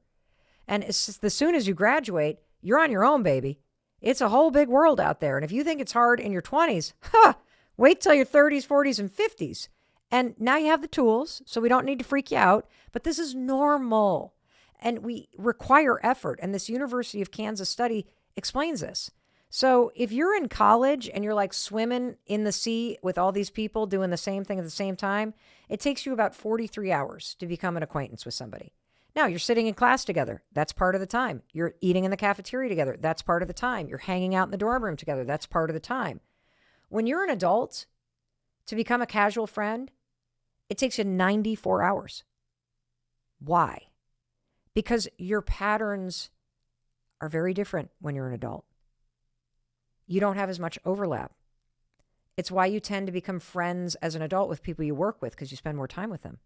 And as soon as you graduate, you're on your own, baby. It's a whole big world out there. And if you think it's hard in your 20s, wait till your 30s, 40s, and 50s. And now you have the tools, so we don't need to freak you out. But this is normal. And we require effort. And this University of Kansas study explains this. So if you're in college and you're like swimming in the sea with all these people doing the same thing at the same time, it takes you about 43 hours to become an acquaintance with somebody. Now, you're sitting in class together. That's part of the time. You're eating in the cafeteria together. That's part of the time. You're hanging out in the dorm room together. That's part of the time. When you're an adult, to become a casual friend, it takes you 94 hours. Why? Because your patterns are very different when you're an adult. You don't have as much overlap. It's why you tend to become friends as an adult with people you work with because you spend more time with them.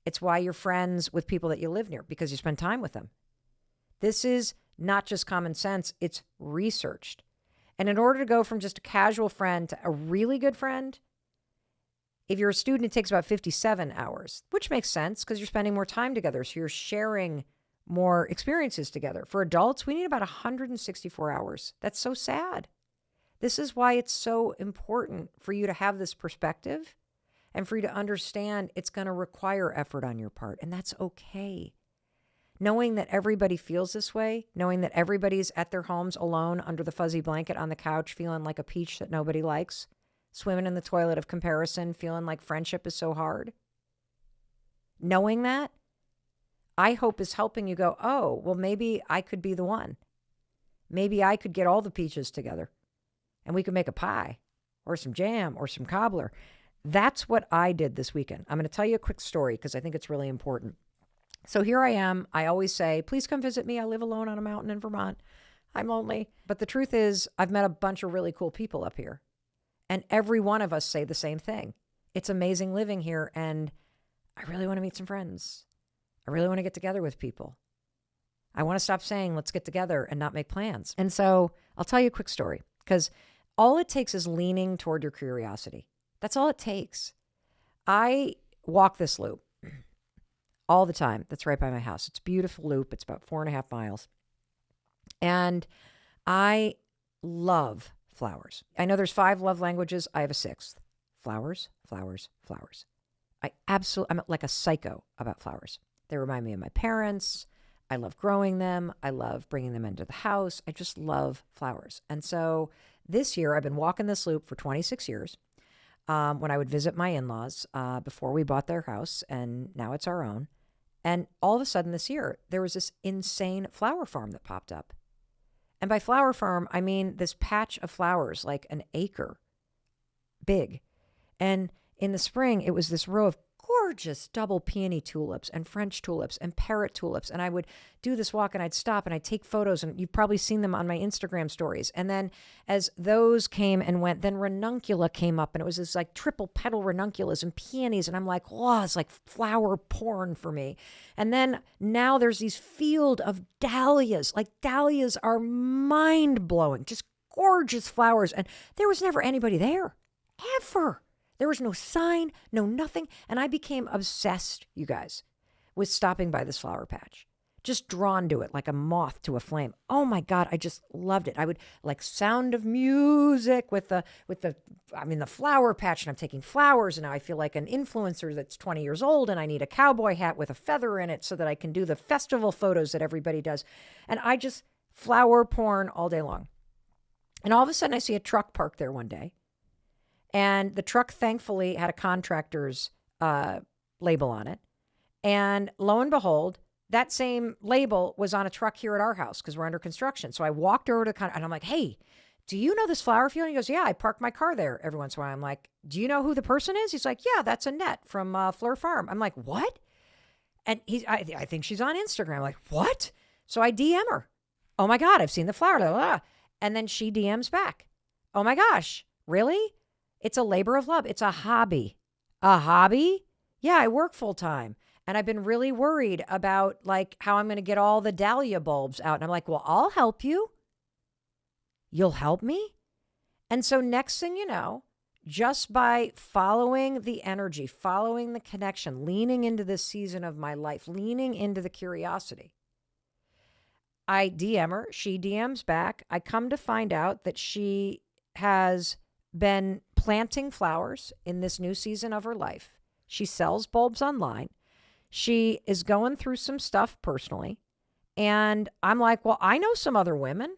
It's why you're friends with people that you live near because you spend time with them. This is not just common sense, it's researched. And in order to go from just a casual friend to a really good friend, if you're a student, it takes about 57 hours, which makes sense because you're spending more time together. So you're sharing more experiences together. For adults, we need about 164 hours. That's so sad. This is why it's so important for you to have this perspective and for you to understand it's going to require effort on your part. And that's okay. Knowing that everybody feels this way, knowing that everybody's at their homes alone under the fuzzy blanket on the couch, feeling like a peach that nobody likes, swimming in the toilet of comparison, feeling like friendship is so hard. Knowing that, I hope is helping you go, oh, well, maybe I could be the one. Maybe I could get all the peaches together and we could make a pie or some jam or some cobbler. That's what I did this weekend. I'm going to tell you a quick story because I think it's really important. So here I am. I always say, please come visit me. I live alone on a mountain in Vermont. I'm lonely. But the truth is, I've met a bunch of really cool people up here. And every one of us say the same thing. It's amazing living here. And I really want to meet some friends. I really want to get together with people. I want to stop saying, let's get together and not make plans. And so I'll tell you a quick story because all it takes is leaning toward your curiosity. That's all it takes. I walk this loop all the time. That's right by my house. It's a beautiful loop. It's about 4.5 miles. And I love flowers. I know there's 5 love languages. I have a 6th. Flowers, flowers, flowers. I'm like a psycho about flowers. They remind me of my parents. I love growing them. I love bringing them into the house. I just love flowers. And so this year, I've been walking this loop for 26 years. When I would visit my in-laws before we bought their house, and now it's our own. And all of a sudden this year, there was this insane flower farm that popped up. And by flower farm, I mean this patch of flowers, like an acre big. And in the spring, it was this row of gorgeous double peony tulips and French tulips and parrot tulips. And I would do this walk and I'd stop and I'd take photos, and you've probably seen them on my Instagram stories. And then as those came and went, then ranuncula came up, and it was this like triple petal ranunculus and peonies. And I'm like, oh, it's like flower porn for me. And then now there's these field of dahlias. Like dahlias are mind blowing, just gorgeous flowers. And there was never anybody there, ever. There was no sign, no nothing. And I became obsessed, you guys, with stopping by this flower patch. Just drawn to it like a moth to a flame. Oh my God, I just loved it. I would like Sound of Music with the flower patch, and I'm taking flowers, and now I feel like an influencer that's 20 years old, and I need a cowboy hat with a feather in it so that I can do the festival photos that everybody does. And I just flower porn all day long. And all of a sudden I see a truck parked there one day. And the truck, thankfully, had a contractor's label on it. And lo and behold, that same label was on a truck here at our house because we're under construction. So I walked over to and I'm like, hey, do you know this flower field? And he goes, yeah, I park my car there every once in a while. I'm like, do you know who the person is? He's like, yeah, that's Annette from Fleur Farm. I'm like, what? And I think she's on Instagram. I'm like, what? So I DM her. Oh my God, I've seen the flower. Blah, blah, blah. And then she DMs back. Oh my gosh, really? It's a labor of love. It's a hobby. A hobby? Yeah, I work full time. And I've been really worried about like how I'm going to get all the dahlia bulbs out. And I'm like, well, I'll help you. You'll help me? And so next thing you know, just by following the energy, following the connection, leaning into this season of my life, leaning into the curiosity, I DM her. She DMs back. I come to find out that she has been planting flowers in this new season of her life. She sells bulbs online. She is going through some stuff personally. And I'm like, well, I know some other women.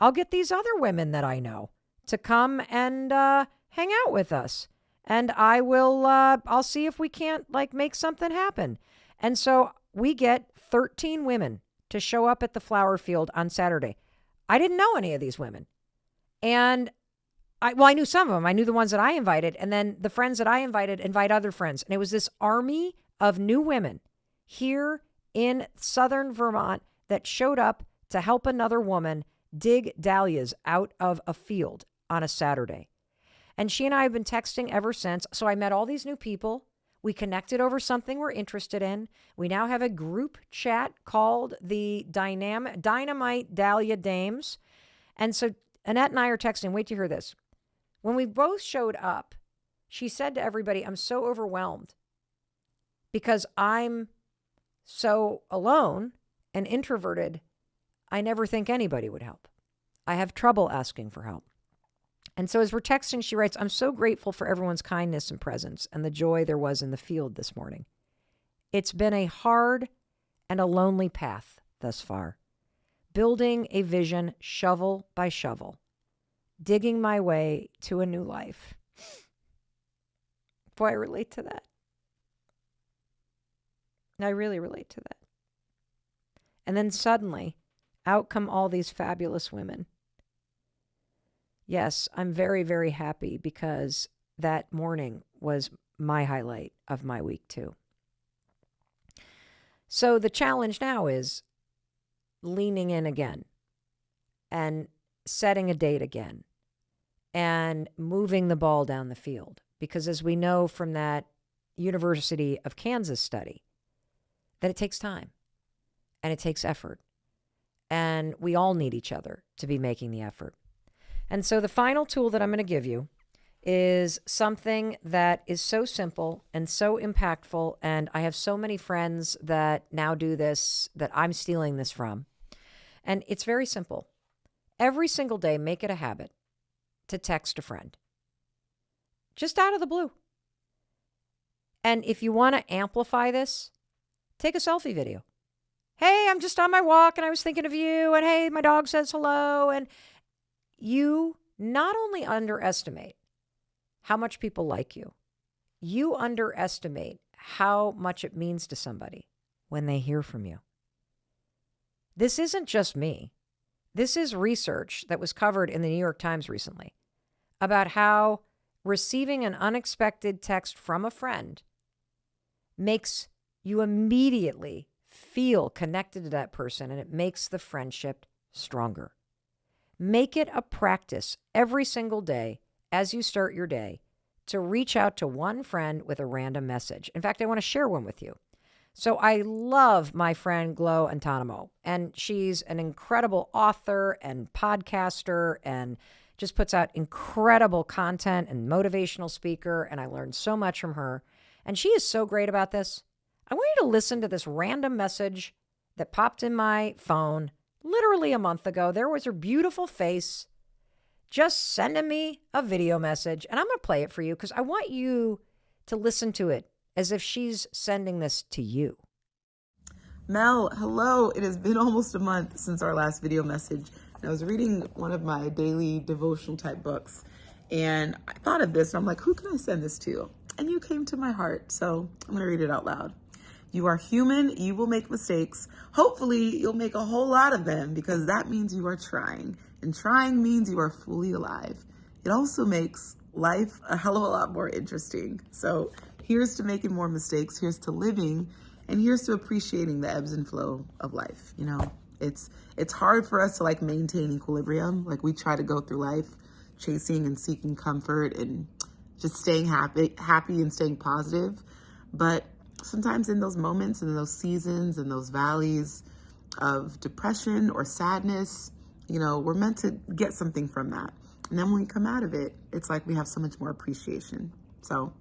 I'll get these other women that I know to come and hang out with us. And I'll see if we can't like make something happen. And so we get 13 women to show up at the flower field on Saturday. I didn't know any of these women. And I knew some of them. I knew the ones that I invited. And then the friends that I invited invite other friends. And it was this army of new women here in southern Vermont that showed up to help another woman dig dahlias out of a field on a Saturday. And she and I have been texting ever since. So I met all these new people. We connected over something we're interested in. We now have a group chat called the Dynamite Dahlia Dames. And so Annette and I are texting. Wait to hear this. When we both showed up, she said to everybody, I'm so overwhelmed because I'm so alone and introverted. I never think anybody would help. I have trouble asking for help. And so as we're texting, she writes, I'm so grateful for everyone's kindness and presence and the joy there was in the field this morning. It's been a hard and a lonely path thus far, building a vision shovel by shovel, digging my way to a new life. Boy, I relate to that. I really relate to that. And then suddenly, out come all these fabulous women. Yes, I'm very, very happy because that morning was my highlight of my week too. So the challenge now is leaning in again and setting a date again and moving the ball down the field. Because as we know from that University of Kansas study, that it takes time and it takes effort. And we all need each other to be making the effort. And so the final tool that I'm going to give you is something that is so simple and so impactful. And I have so many friends that now do this that I'm stealing this from. And it's very simple. Every single day, make it a habit to text a friend. Just out of the blue. And if you want to amplify this, take a selfie video. Hey, I'm just on my walk and I was thinking of you. And hey, my dog says hello. And you not only underestimate how much people like you, you underestimate how much it means to somebody when they hear from you. This isn't just me. This is research that was covered in the New York Times recently about how receiving an unexpected text from a friend makes you immediately feel connected to that person, and it makes the friendship stronger. Make it a practice every single day as you start your day to reach out to one friend with a random message. In fact, I want to share one with you. So I love my friend Glo Antonimo, and she's an incredible author and podcaster and just puts out incredible content and motivational speaker, and I learned so much from her. And she is so great about this. I want you to listen to this random message that popped in my phone literally a month ago. There was her beautiful face just sending me a video message, and I'm going to play it for you because I want you to listen to it as if she's sending this to you. Mel, hello. It has been almost a month since our last video message. I was reading one of my daily devotional type books, and I thought of this, and I'm like, who can I send this to? And you came to my heart, so I'm going to read it out loud. You are human. You will make mistakes. Hopefully, you'll make a whole lot of them because that means you are trying, and trying means you are fully alive. It also makes life a hell of a lot more interesting. So here's to making more mistakes. Here's to living, and here's to appreciating the ebbs and flow of life. You know, it's hard for us to like maintain equilibrium. Like we try to go through life chasing and seeking comfort and just staying happy and staying positive. But sometimes in those moments and in those seasons and those valleys of depression or sadness, you know, we're meant to get something from that. And then when we come out of it, it's like we have so much more appreciation. So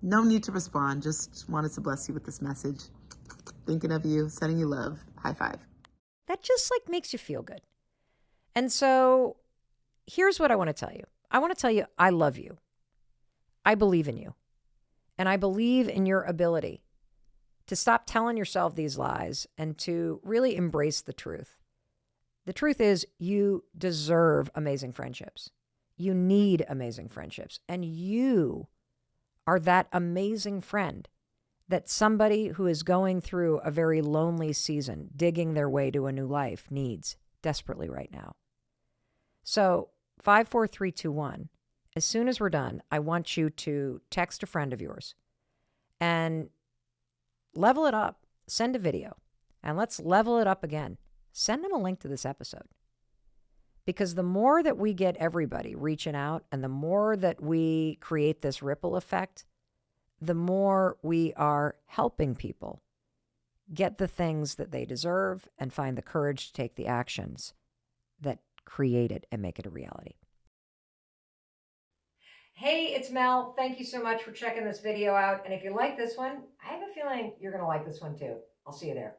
no need to respond. Just wanted to bless you with this message. Thinking of you, sending you love. High five. That just like makes you feel good. And so here's what I want to tell you. I want to tell you, I love you. I believe in you. And I believe in your ability to stop telling yourself these lies and to really embrace the truth. The truth is you deserve amazing friendships. You need amazing friendships. And you are that amazing friend that somebody who is going through a very lonely season, digging their way to a new life, needs desperately right now. So 54321, as soon as we're done, I want you to text a friend of yours and level it up. Send a video and let's level it up again. Send them a link to this episode. Because the more that we get everybody reaching out and the more that we create this ripple effect, the more we are helping people get the things that they deserve and find the courage to take the actions that create it and make it a reality. Hey, it's Mel. Thank you so much for checking this video out. And if you like this one, I have a feeling you're going to like this one too. I'll see you there.